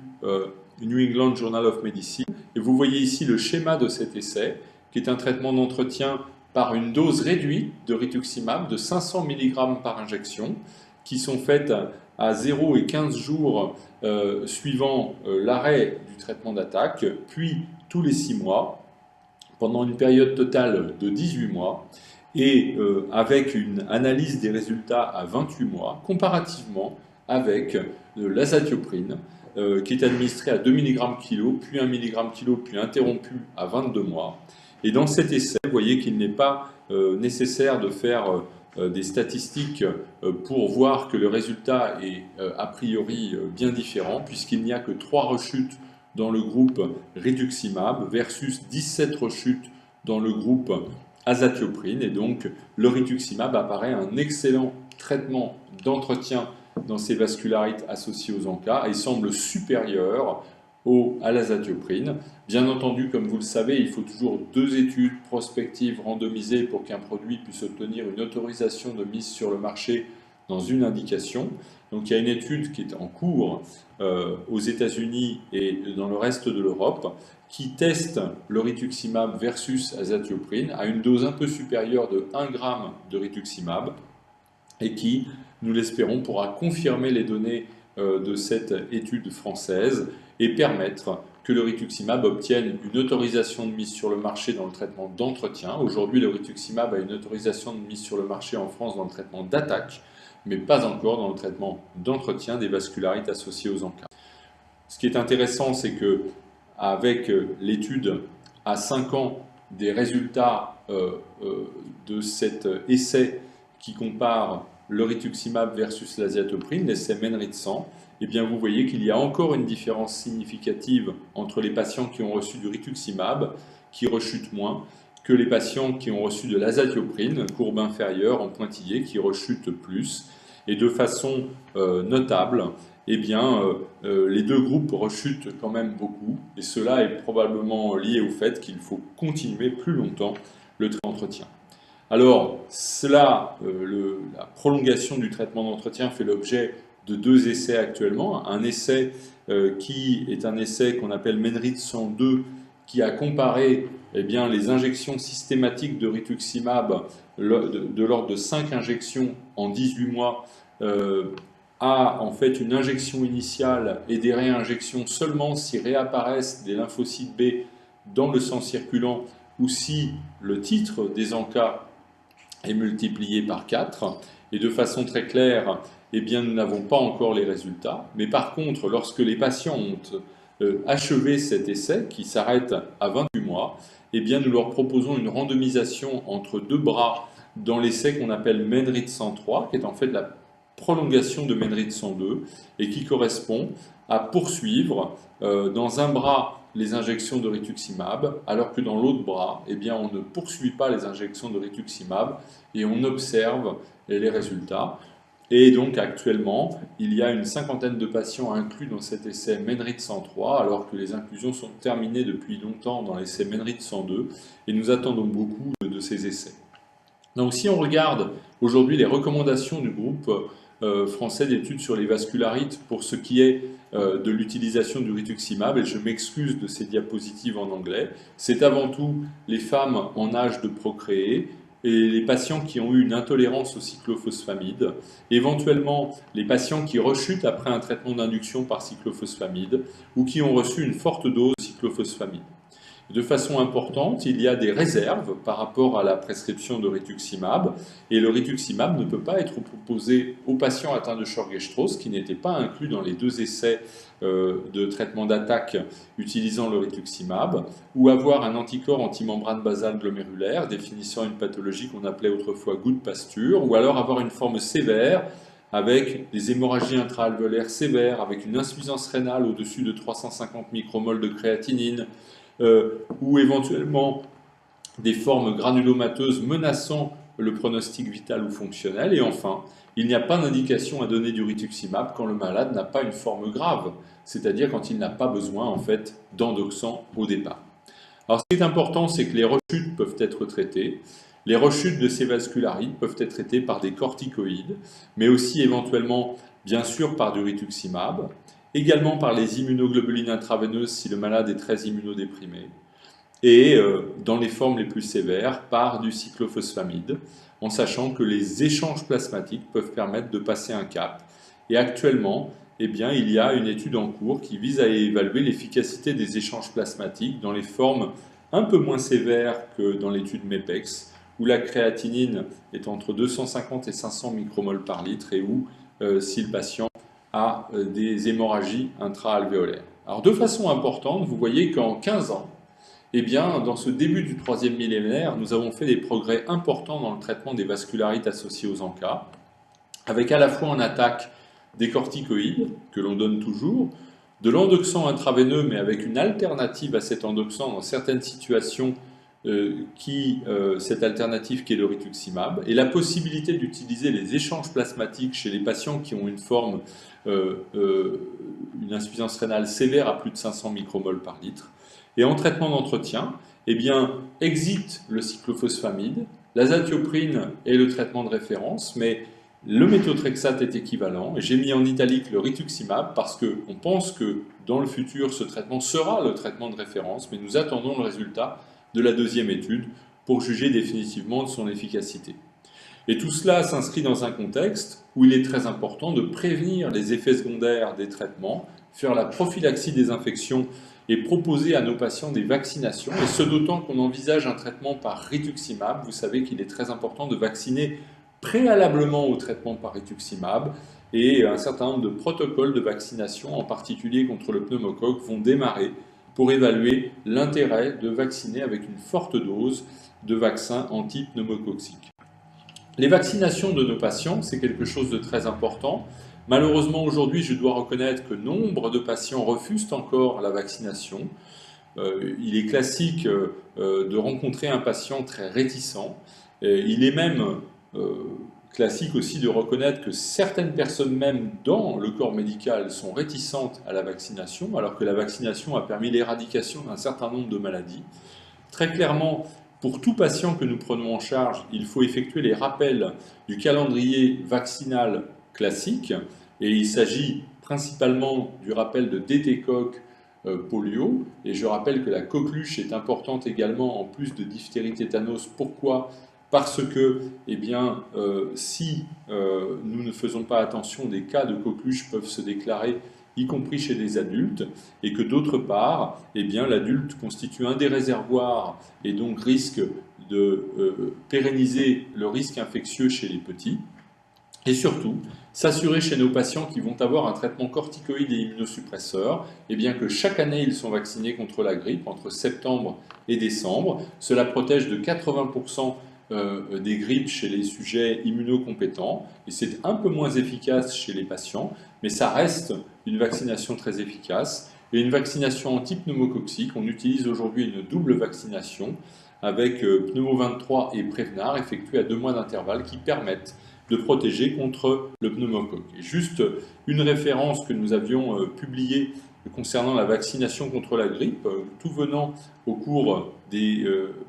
New England Journal of Medicine. Et vous voyez ici le schéma de cet essai, qui est un traitement d'entretien par une dose réduite de rituximab de 500 mg par injection, qui sont faites à 0 et 15 jours suivant l'arrêt du traitement d'attaque, puis tous les 6 mois, pendant une période totale de 18 mois, et avec une analyse des résultats à 28 mois, comparativement avec l'azatioprine, qui est administré à 2 mg kg, puis 1 mg kg, puis interrompu à 22 mois. Et dans cet essai, vous voyez qu'il n'est pas nécessaire de faire des statistiques pour voir que le résultat est a priori bien différent, puisqu'il n'y a que 3 rechutes dans le groupe rituximab versus 17 rechutes dans le groupe azatioprine. Et donc, le rituximab apparaît un excellent traitement d'entretien dans ces vascularites associées aux ANCA et semble supérieur à l'azatioprine. Bien entendu, comme vous le savez, il faut toujours 2 études prospectives randomisées pour qu'un produit puisse obtenir une autorisation de mise sur le marché dans une indication. Donc il y a une étude qui est en cours aux États-Unis et dans le reste de l'Europe qui teste le rituximab versus azatioprine à une dose un peu supérieure de 1 g de rituximab et qui, nous l'espérons, pourra confirmer les données de cette étude française et permettre que le rituximab obtienne une autorisation de mise sur le marché dans le traitement d'entretien. Aujourd'hui, le rituximab a une autorisation de mise sur le marché en France dans le traitement d'attaque, mais pas encore dans le traitement d'entretien des vascularites associées aux ANCA. Ce qui est intéressant, c'est que avec l'étude à 5 ans des résultats de cet essai qui compare le rituximab versus l'azatioprine, l'essai MENRIT-100, eh bien vous voyez qu'il y a encore une différence significative entre les patients qui ont reçu du rituximab, qui rechutent moins, que les patients qui ont reçu de l'azatioprine, courbe inférieure en pointillé, qui rechutent plus. Et de façon notable, eh bien, les deux groupes rechutent quand même beaucoup, et cela est probablement lié au fait qu'il faut continuer plus longtemps le traitement d'entretien. Alors, la prolongation du traitement d'entretien fait l'objet de deux essais actuellement. Un essai qui est un essai qu'on appelle MENRIT 102, qui a comparé eh bien, les injections systématiques de rituximab de l'ordre de 5 injections en 18 mois à en fait une injection initiale et des réinjections seulement si réapparaissent des lymphocytes B dans le sang circulant ou si le titre des ANCA est multiplié par 4. Et de façon très claire, eh bien, nous n'avons pas encore les résultats. Mais par contre, lorsque les patients ont achevé cet essai, qui s'arrête à 28 mois, eh bien, nous leur proposons une randomisation entre deux bras dans l'essai qu'on appelle MENRIT 103, qui est en fait la prolongation de MENRIT 102 et qui correspond à poursuivre dans un bras les injections de rituximab, alors que dans l'autre bras, eh bien, on ne poursuit pas les injections de rituximab et on observe les résultats. Et donc actuellement, il y a une cinquantaine de patients inclus dans cet essai MENRIT 103, alors que les inclusions sont terminées depuis longtemps dans l'essai MENRIT 102, et nous attendons beaucoup de ces essais. Donc si on regarde aujourd'hui les recommandations du groupe français d'études sur les vascularites pour ce qui est de l'utilisation du rituximab, et je m'excuse de ces diapositives en anglais, c'est avant tout les femmes en âge de procréer et les patients qui ont eu une intolérance au cyclophosphamide, éventuellement les patients qui rechutent après un traitement d'induction par cyclophosphamide ou qui ont reçu une forte dose de cyclophosphamide. De façon importante, il y a des réserves par rapport à la prescription de rituximab, et le rituximab ne peut pas être proposé aux patients atteints de Chorg-Strauss, qui n'étaient pas inclus dans les deux essais de traitement d'attaque utilisant le rituximab, ou avoir un anticorps antimembrane basale glomérulaire, définissant une pathologie qu'on appelait autrefois goutte pasture, ou alors avoir une forme sévère, avec des hémorragies intra-alvéolaires sévères, avec une insuffisance rénale au-dessus de 350 micromoles de créatinine, ou éventuellement des formes granulomateuses menaçant le pronostic vital ou fonctionnel. Et enfin, il n'y a pas d'indication à donner du rituximab quand le malade n'a pas une forme grave, c'est-à-dire quand il n'a pas besoin en fait d'endoxant au départ. Alors ce qui est important, c'est que les rechutes peuvent être traitées. Les rechutes de ces vascularites peuvent être traitées par des corticoïdes, mais aussi éventuellement, bien sûr, par du rituximab, également par les immunoglobulines intraveineuses si le malade est très immunodéprimé, et dans les formes les plus sévères, par du cyclophosphamide, en sachant que les échanges plasmatiques peuvent permettre de passer un cap. Et actuellement, eh bien, il y a une étude en cours qui vise à évaluer l'efficacité des échanges plasmatiques dans les formes un peu moins sévères que dans l'étude MEPEX, où la créatinine est entre 250 et 500 micromoles par litre, et où, si le patient a des hémorragies intra-alvéolaires. Alors de façon importante, vous voyez qu'en 15 ans, eh bien, dans ce début du troisième millénaire, nous avons fait des progrès importants dans le traitement des vascularites associées aux ANCA, avec à la fois en attaque des corticoïdes, que l'on donne toujours, de l'endoxant intraveineux, mais avec une alternative à cet endoxant dans certaines situations, cette alternative qui est le rituximab, et la possibilité d'utiliser les échanges plasmatiques chez les patients qui ont une forme, une insuffisance rénale sévère à plus de 500 micromoles par litre. Et en traitement d'entretien, eh bien, exit le cyclophosphamide, l'azatioprine est le traitement de référence, mais le méthotrexate est équivalent, et j'ai mis en italique le rituximab parce qu'on pense que dans le futur, ce traitement sera le traitement de référence, mais nous attendons le résultat de la deuxième étude pour juger définitivement de son efficacité. Et tout cela s'inscrit dans un contexte où il est très important de prévenir les effets secondaires des traitements, faire la prophylaxie des infections et proposer à nos patients des vaccinations, et ce d'autant qu'on envisage un traitement par rituximab. Vous savez qu'il est très important de vacciner préalablement au traitement par rituximab, et un certain nombre de protocoles de vaccination, en particulier contre le pneumocoque, vont démarrer pour évaluer l'intérêt de vacciner avec une forte dose de vaccin anti-pneumococcique. Les vaccinations de nos patients, c'est quelque chose de très important. Malheureusement, aujourd'hui, je dois reconnaître que nombre de patients refusent encore la vaccination. Il est classique de rencontrer un patient très réticent. Il est même classique aussi de reconnaître que certaines personnes même dans le corps médical sont réticentes à la vaccination, alors que la vaccination a permis l'éradication d'un certain nombre de maladies. Très clairement, pour tout patient que nous prenons en charge, il faut effectuer les rappels du calendrier vaccinal classique, et il s'agit principalement du rappel de DT-coque polio, et je rappelle que la coqueluche est importante également en plus de diphtérie tétanos. Pourquoi ? Parce que, si nous ne faisons pas attention, des cas de coqueluche peuvent se déclarer, y compris chez des adultes, et que d'autre part, l'adulte constitue un des réservoirs et donc risque de pérenniser le risque infectieux chez les petits. Et surtout, s'assurer chez nos patients qui vont avoir un traitement corticoïde et immunosuppresseur, que chaque année ils sont vaccinés contre la grippe entre septembre et décembre. Cela protège de 80% des grippes chez les sujets immunocompétents, et c'est un peu moins efficace chez les patients, mais ça reste une vaccination très efficace. Et une vaccination anti-pneumococcique, on utilise aujourd'hui une double vaccination avec Pneumo 23 et Prévenard, effectuée à 2 mois d'intervalle, qui permettent de protéger contre le pneumocoque. Et juste une référence que nous avions publiée concernant la vaccination contre la grippe, tout venant au cours des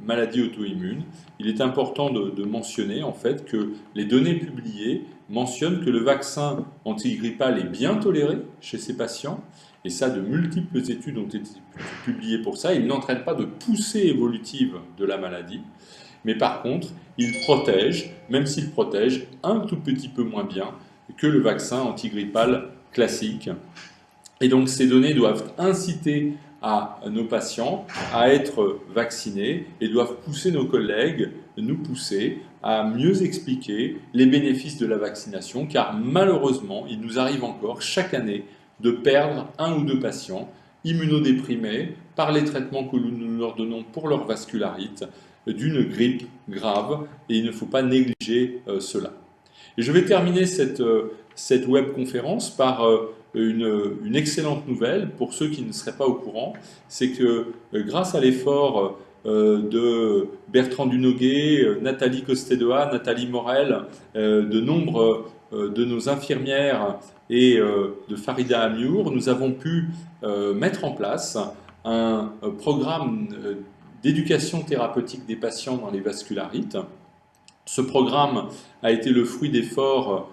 maladies auto-immunes, il est important de mentionner en fait que les données publiées mentionnent que le vaccin antigrippal est bien toléré chez ces patients, et ça, de multiples études ont été publiées pour ça. Il n'entraîne pas de poussée évolutive de la maladie, mais par contre, il protège, même s'il protège un tout petit peu moins bien que le vaccin antigrippal classique. Et donc ces données doivent inciter à nos patients à être vaccinés et doivent pousser nos collègues, nous pousser à mieux expliquer les bénéfices de la vaccination, car malheureusement, il nous arrive encore chaque année de perdre 1 ou 2 patients immunodéprimés par les traitements que nous leur donnons pour leur vascularite d'une grippe grave, et il ne faut pas négliger cela. Et je vais terminer cette webconférence par une excellente nouvelle pour ceux qui ne seraient pas au courant, c'est que grâce à l'effort de Bertrand Dunoguet, Nathalie Costedoa, Nathalie Morel, de nombre de nos infirmières et de Farida Amiour, nous avons pu mettre en place un programme d'éducation thérapeutique des patients dans les vascularites. Ce programme a été le fruit d'efforts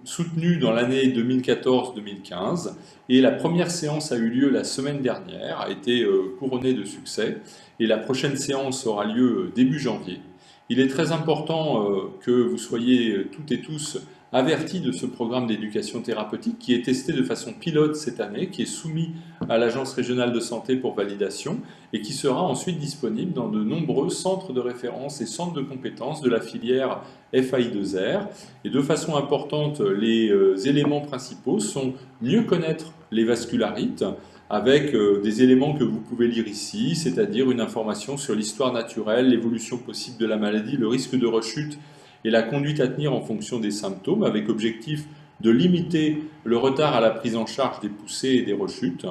soutenus dans l'année 2014-2015, et la première séance a eu lieu la semaine dernière, a été couronnée de succès, et la prochaine séance aura lieu début janvier. Il est très important que vous soyez toutes et tous avertis de ce programme d'éducation thérapeutique qui est testé de façon pilote cette année, qui est soumis à l'Agence régionale de santé pour validation et qui sera ensuite disponible dans de nombreux centres de référence et centres de compétences de la filière FAI2R. Et de façon importante, les éléments principaux sont mieux connaître les vascularites, avec des éléments que vous pouvez lire ici, c'est-à-dire une information sur l'histoire naturelle, l'évolution possible de la maladie, le risque de rechute et la conduite à tenir en fonction des symptômes, avec objectif de limiter le retard à la prise en charge des poussées et des rechutes.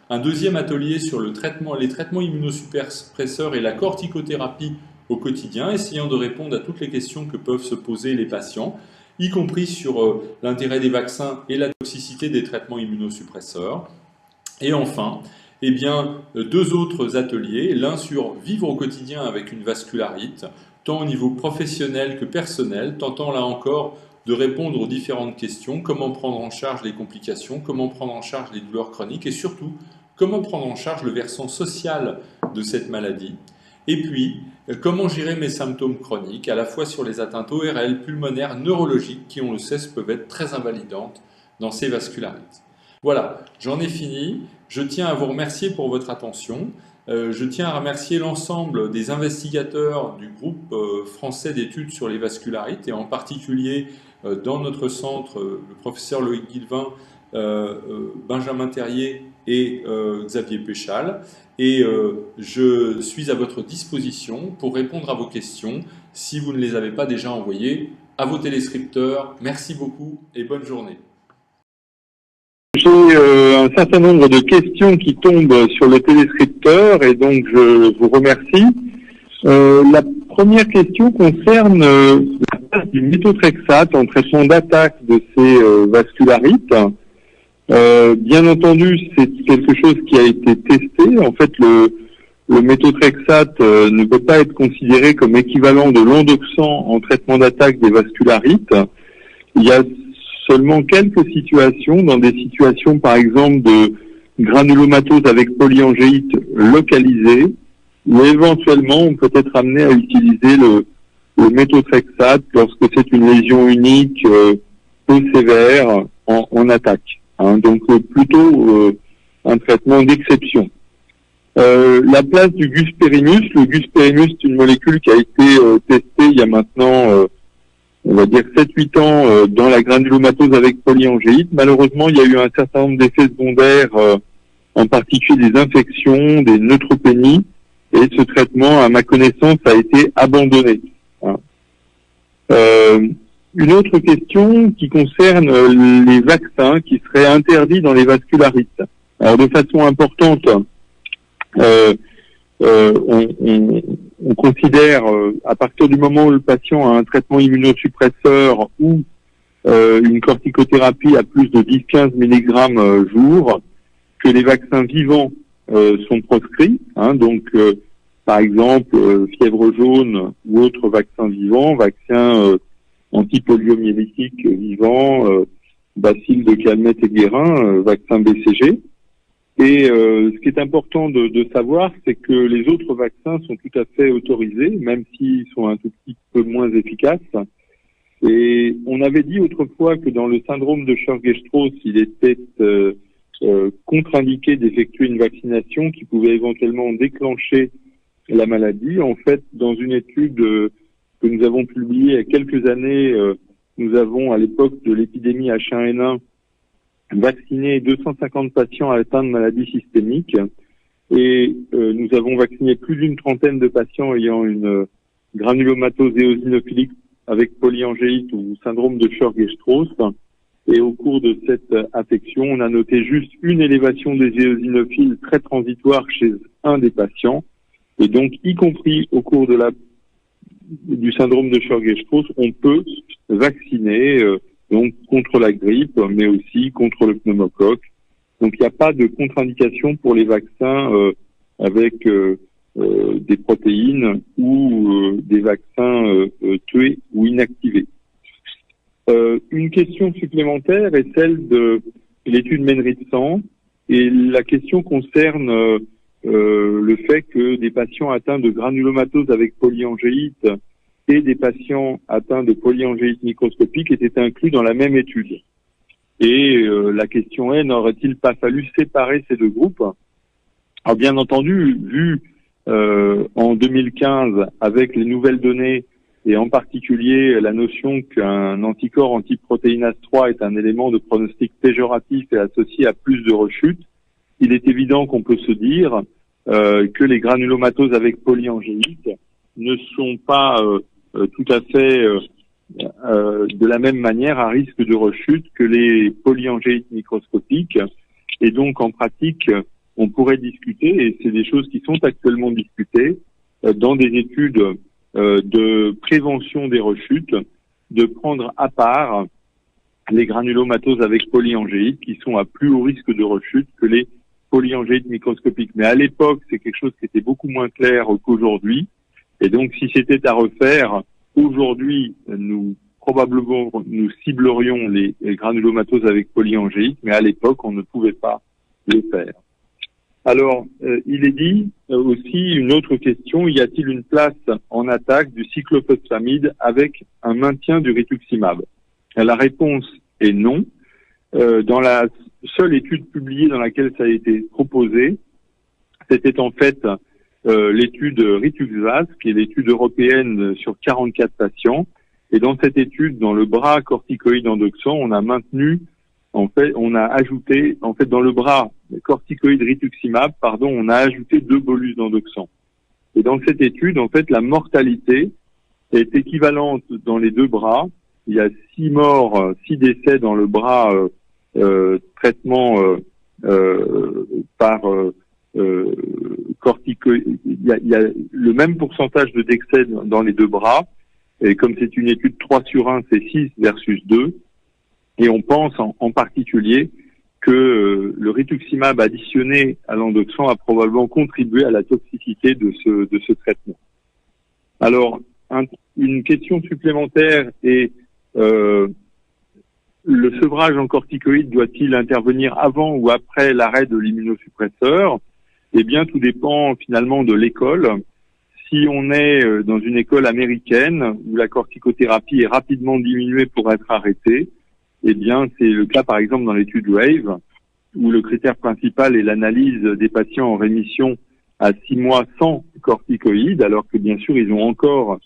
Un deuxième atelier sur les traitements immunosuppresseurs et la corticothérapie au quotidien, essayant de répondre à toutes les questions que peuvent se poser les patients, y compris sur l'intérêt des vaccins et la toxicité des traitements immunosuppresseurs. Et enfin, 2 autres ateliers, l'un sur vivre au quotidien avec une vascularite, tant au niveau professionnel que personnel, tentant là encore de répondre aux différentes questions, comment prendre en charge les complications, comment prendre en charge les douleurs chroniques et surtout, comment prendre en charge le versant social de cette maladie. Et puis, comment gérer mes symptômes chroniques, à la fois sur les atteintes ORL, pulmonaires, neurologiques, qui on le sait peuvent être très invalidantes dans ces vascularites. Voilà, j'en ai fini. Je tiens à vous remercier pour votre attention. Je tiens à remercier l'ensemble des investigateurs du groupe français d'études sur les vascularites, et en particulier dans notre centre, le professeur Loïc Guilvin, Benjamin Terrier et Xavier Péchal. Et je suis à votre disposition pour répondre à vos questions si vous ne les avez pas déjà envoyées à vos téléscripteurs. Merci beaucoup et bonne journée. J'ai un certain nombre de questions qui tombent sur le téléscripteur et donc je vous remercie. La première question concerne la place du méthotrexate en traitement d'attaque de ces vascularites. Bien entendu, c'est quelque chose qui a été testé. En fait, le méthotrexate ne peut pas être considéré comme équivalent de l'endoxan en traitement d'attaque des vascularites. Il y a seulement quelques situations, dans des situations par exemple de granulomatose avec polyangéite localisée, où éventuellement on peut être amené à utiliser le méthotrexate lorsque c'est une lésion unique peu sévère en attaque. Donc plutôt un traitement d'exception. La place du gus perimus, le gus perimus c'est une molécule qui a été testée il y a maintenant on va dire 7-8 ans dans la granulomatose avec polyangéite. Malheureusement, il y a eu un certain nombre d'effets secondaires, en particulier des infections, des neutropénies, et ce traitement, à ma connaissance, a été abandonné. Une autre question qui concerne les vaccins qui seraient interdits dans les vascularites. Alors, de façon importante, on considère, à partir du moment où le patient a un traitement immunosuppresseur ou une corticothérapie à plus de 10-15 mg jour, que les vaccins vivants sont proscrits. Donc, par exemple, fièvre jaune ou autres vaccins vivants, vaccins antipoliomyélitique vivants, bacilles de Calmette et Guérin, vaccin BCG. Et ce qui est important de savoir, c'est que les autres vaccins sont tout à fait autorisés, même s'ils sont un tout petit peu moins efficaces. Et on avait dit autrefois que dans le syndrome de Churg-Strauss, il était contre-indiqué d'effectuer une vaccination qui pouvait éventuellement déclencher la maladie. En fait, dans une étude que nous avons publiée il y a quelques années, nous avons, à l'époque de l'épidémie H1N1, vacciné 250 patients atteints de maladies systémiques et nous avons vacciné plus d'une trentaine de patients ayant une granulomatose éosinophilique avec polyangéite ou syndrome de Churg-Strauss. Et au cours de cette affection, on a noté juste une élévation des éosinophiles très transitoire chez un des patients. Et donc, y compris au cours du syndrome de Churg-Strauss, on peut vacciner donc contre la grippe, mais aussi contre le pneumocoque. Donc il n'y a pas de contre-indication pour les vaccins avec des protéines ou des vaccins tués ou inactivés. Une question supplémentaire est celle de l'étude Menrit-100, et la question concerne le fait que des patients atteints de granulomatose avec polyangéite et des patients atteints de polyangéite microscopique étaient inclus dans la même étude. Et la question est, n'aurait-il pas fallu séparer ces deux groupes? Alors bien entendu, vu en 2015 avec les nouvelles données et en particulier la notion qu'un anticorps antiprotéinase 3 est un élément de pronostic péjoratif et associé à plus de rechutes, il est évident qu'on peut se dire que les granulomatoses avec polyangéite ne sont pas tout à fait de la même manière à risque de rechute que les polyangéites microscopiques. Et donc, en pratique, on pourrait discuter, et c'est des choses qui sont actuellement discutées, dans des études de prévention des rechutes, de prendre à part les granulomatoses avec polyangéite qui sont à plus haut risque de rechute que les polyangéites microscopiques. Mais à l'époque, c'est quelque chose qui était beaucoup moins clair qu'aujourd'hui. Et donc, si c'était à refaire, aujourd'hui, nous ciblerions les granulomatoses avec polyangéite, mais à l'époque, on ne pouvait pas le faire. Alors, il est dit aussi une autre question, y a-t-il une place en attaque du cyclophosphamide avec un maintien du rituximab? La réponse est non. Dans la seule étude publiée dans laquelle ça a été proposé, c'était en fait l'étude Rituxas, qui est l'étude européenne sur 44 patients. Et dans cette étude, dans le bras corticoïde endoxan, on a ajouté, dans le bras corticoïde rituximab, on a ajouté 2 bolus d'endoxan. Et dans cette étude, en fait, la mortalité est équivalente dans les deux bras. Il y a 6 décès dans le bras traitement par corticoïde. Il y a le même pourcentage de décès dans les deux bras. Et comme c'est une étude 3 sur 1, c'est 6 versus 2. Et on pense en particulier que le rituximab additionné à l'endoxan a probablement contribué à la toxicité de ce traitement. Alors, une question supplémentaire est le sevrage en corticoïdes doit-il intervenir avant ou après l'arrêt de l'immunosuppresseur? Eh bien, tout dépend finalement de l'école. Si on est dans une école américaine où la corticothérapie est rapidement diminuée pour être arrêtée, eh bien, c'est le cas par exemple dans l'étude WAVE, où le critère principal est l'analyse des patients en rémission à 6 mois sans corticoïdes, alors que bien sûr ils ont encore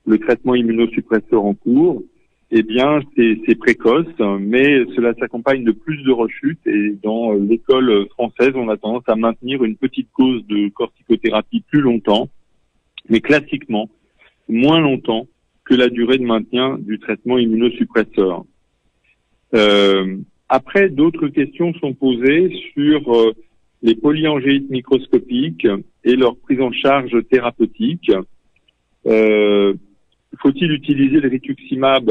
le traitement immunosuppresseur en cours. Eh bien, c'est précoce, mais cela s'accompagne de plus de rechutes, et dans l'école française, on a tendance à maintenir une petite cause de corticothérapie plus longtemps, mais classiquement moins longtemps que la durée de maintien du traitement immunosuppresseur. Après, d'autres questions sont posées sur les polyangéites microscopiques et leur prise en charge thérapeutique. Faut-il utiliser le rituximab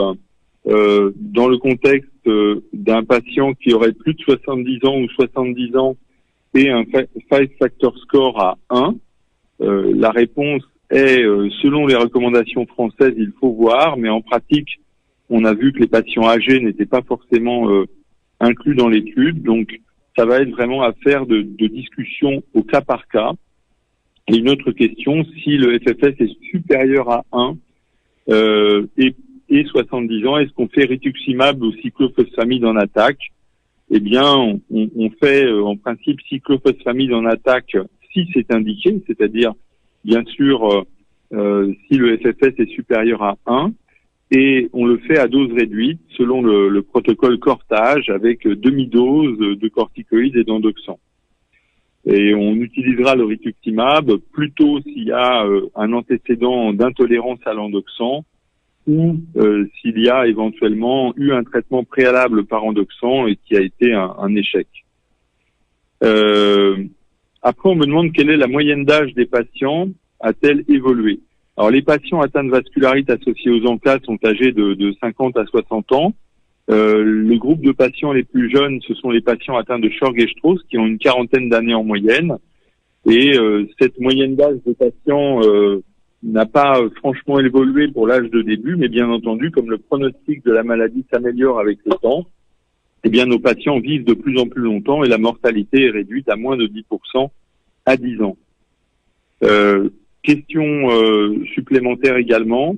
dans le contexte d'un patient qui aurait plus de 70 ans ou 70 ans et un 5 factor score à 1? La réponse est, selon les recommandations françaises, il faut voir, mais en pratique, on a vu que les patients âgés n'étaient pas forcément inclus dans l'étude, donc ça va être vraiment affaire de discussion au cas par cas. Et une autre question, si le FFS est supérieur à 1 et 70 ans, est-ce qu'on fait rituximab ou cyclophosphamide en attaque? Eh bien, on fait en principe cyclophosphamide en attaque si c'est indiqué, c'est-à-dire bien sûr si le FFS est supérieur à 1, et on le fait à dose réduite selon le protocole Cortage avec demi-dose de corticoïdes et d'endoxan. Et on utilisera le rituximab plutôt s'il y a un antécédent d'intolérance à l'endoxan ou s'il y a éventuellement eu un traitement préalable par endoxan et qui a été un échec. Après, on me demande quelle est la moyenne d'âge des patients, a-t-elle évolué? Alors, les patients atteints de vascularite associés aux ANCA sont âgés de 50 à 60 ans. Le groupe de patients les plus jeunes, ce sont les patients atteints de Sjögren-Strauss qui ont une quarantaine d'années en moyenne. Et cette moyenne d'âge des patients n'a pas franchement évolué pour l'âge de début, mais bien entendu, comme le pronostic de la maladie s'améliore avec le temps, eh bien nos patients vivent de plus en plus longtemps et la mortalité est réduite à moins de 10% à 10 ans. Question supplémentaire également,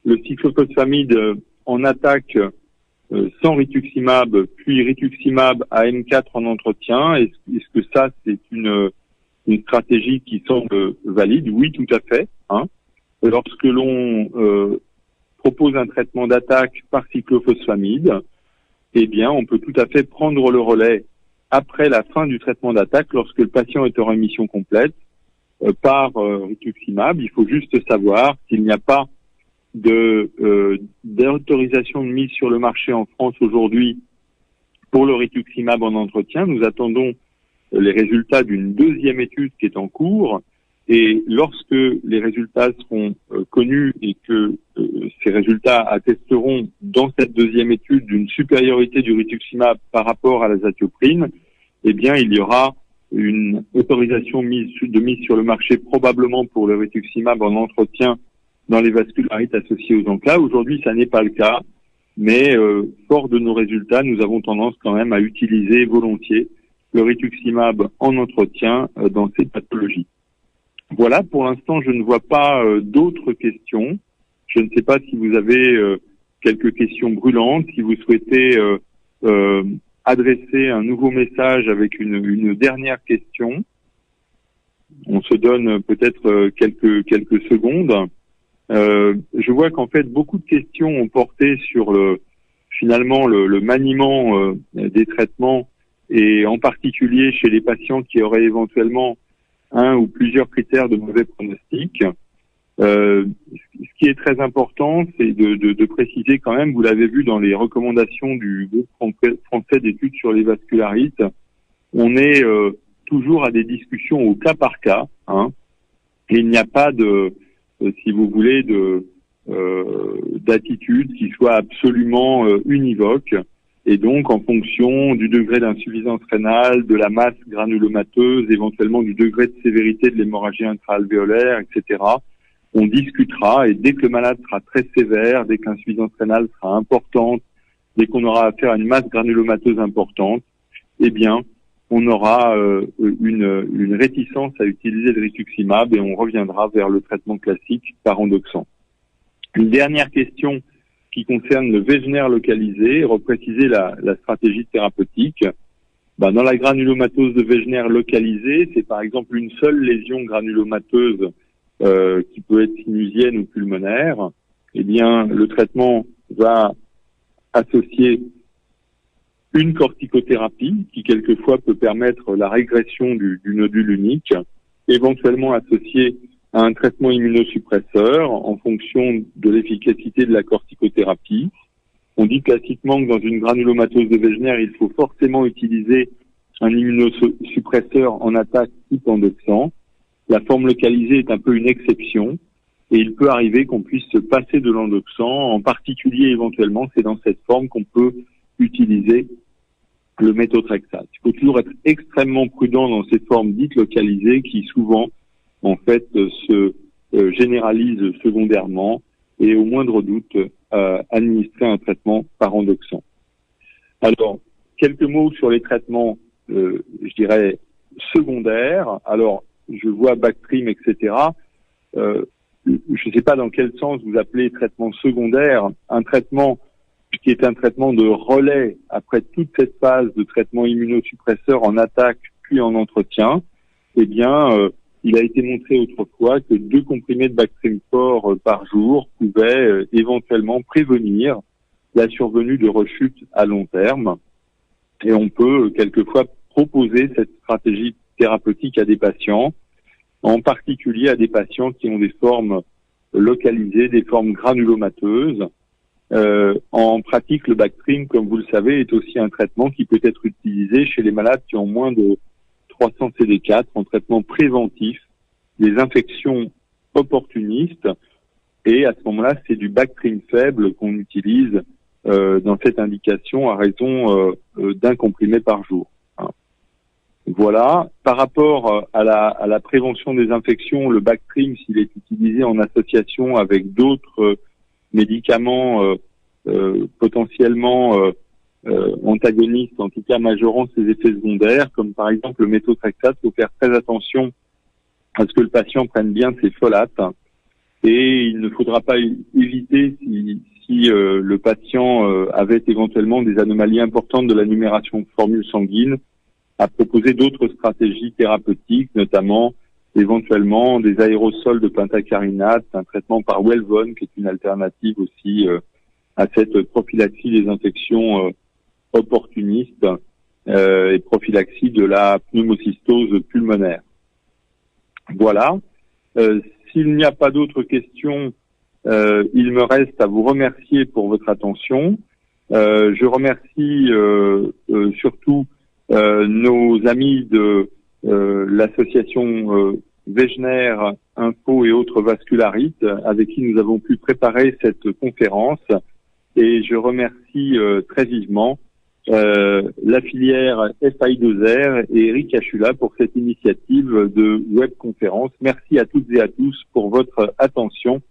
le cyclophosphamide en attaque sans rituximab, puis rituximab à M4 en entretien, est-ce que ça c'est une stratégie qui semble valide? Oui, tout à fait. Lorsque l'on propose un traitement d'attaque par cyclophosphamide, eh bien, on peut tout à fait prendre le relais après la fin du traitement d'attaque lorsque le patient est en rémission complète par rituximab. Il faut juste savoir qu'il n'y a pas d'autorisation de mise sur le marché en France aujourd'hui pour le rituximab en entretien. Nous attendons les résultats d'une deuxième étude qui est en cours. Et lorsque les résultats seront connus et que ces résultats attesteront dans cette deuxième étude d'une supériorité du rituximab par rapport à l'azatioprine, eh bien, il y aura une autorisation de mise sur le marché probablement pour le rituximab en entretien dans les vascularites associées aux ANCA. Aujourd'hui, ça n'est pas le cas, mais fort de nos résultats, nous avons tendance quand même à utiliser volontiers le rituximab en entretien dans ces pathologies. Voilà, pour l'instant, je ne vois pas d'autres questions. Je ne sais pas si vous avez quelques questions brûlantes, si vous souhaitez adresser un nouveau message avec une dernière question. On se donne peut-être quelques secondes. Je vois qu'en fait, beaucoup de questions ont porté sur finalement le maniement des traitements et en particulier chez les patients qui auraient éventuellement un ou plusieurs critères de mauvais pronostic. Ce qui est très important, c'est de préciser quand même, vous l'avez vu dans les recommandations du groupe français d'études sur les vascularites, on est toujours à des discussions au cas par cas, et il n'y a pas si vous voulez, d'attitude qui soit absolument univoque. Et donc, en fonction du degré d'insuffisance rénale, de la masse granulomateuse, éventuellement du degré de sévérité de l'hémorragie intra-alvéolaire, etc., on discutera. Et dès que le malade sera très sévère, dès que l'insuffisance rénale sera importante, dès qu'on aura affaire à une masse granulomateuse importante, eh bien, on aura une réticence à utiliser le rituximab et on reviendra vers le traitement classique par endoxant. Une dernière question qui concerne le Wegener localisé, repréciser la stratégie thérapeutique. Dans la granulomatose de Wegener localisée, c'est par exemple une seule lésion granulomateuse qui peut être sinusienne ou pulmonaire. Eh bien, le traitement va associer une corticothérapie qui quelquefois peut permettre la régression du nodule unique, éventuellement associée à un traitement immunosuppresseur en fonction de l'efficacité de la corticothérapie. On dit classiquement que dans une granulomatose de Wegener, il faut forcément utiliser un immunosuppresseur en attaque type endoxant. La forme localisée est un peu une exception et il peut arriver qu'on puisse se passer de l'endoxant, en particulier éventuellement, c'est dans cette forme qu'on peut utiliser le méthotrexate. Il faut toujours être extrêmement prudent dans ces formes dites localisées qui souvent en fait se généralisent secondairement et au moindre doute administrer un traitement par endoxant. Alors, quelques mots sur les traitements, je dirais, secondaires. Alors, je vois Bactrim, etc. Je ne sais pas dans quel sens vous appelez traitement secondaire. Un traitement qui est un traitement de relais après toute cette phase de traitement immunosuppresseur en attaque puis en entretien, eh bien, il a été montré autrefois que 2 comprimés de Bactrim fort par jour pouvaient éventuellement prévenir la survenue de rechutes à long terme. Et on peut quelquefois proposer cette stratégie thérapeutique à des patients, en particulier à des patients qui ont des formes localisées, des formes granulomateuses. En pratique, le Bactrim, comme vous le savez, est aussi un traitement qui peut être utilisé chez les malades qui ont moins de 300 CD4 en traitement préventif des infections opportunistes. Et à ce moment-là, c'est du Bactrim faible qu'on utilise dans cette indication à raison d'un comprimé par jour. Voilà. Par rapport à la prévention des infections, le Bactrim, s'il est utilisé en association avec d'autres médicaments potentiellement antagonistes, en tout cas majorant ses effets secondaires, comme par exemple le méthotrexate, il faut faire très attention à ce que le patient prenne bien ses folates et il ne faudra pas éviter si le patient avait éventuellement des anomalies importantes de la numération de formules sanguines, à proposer d'autres stratégies thérapeutiques, notamment éventuellement des aérosols de pentacarinate, un traitement par Wellvone qui est une alternative aussi à cette prophylaxie des infections opportunistes et prophylaxie de la pneumocystose pulmonaire. Voilà. S'il n'y a pas d'autres questions, il me reste à vous remercier pour votre attention. Je remercie surtout nos amis de l'association Wegener Info et autres vascularites avec qui nous avons pu préparer cette conférence et je remercie très vivement la filière FI2R et Eric Achula pour cette initiative de webconférence. Merci à toutes et à tous pour votre attention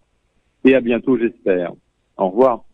et à bientôt j'espère. Au revoir.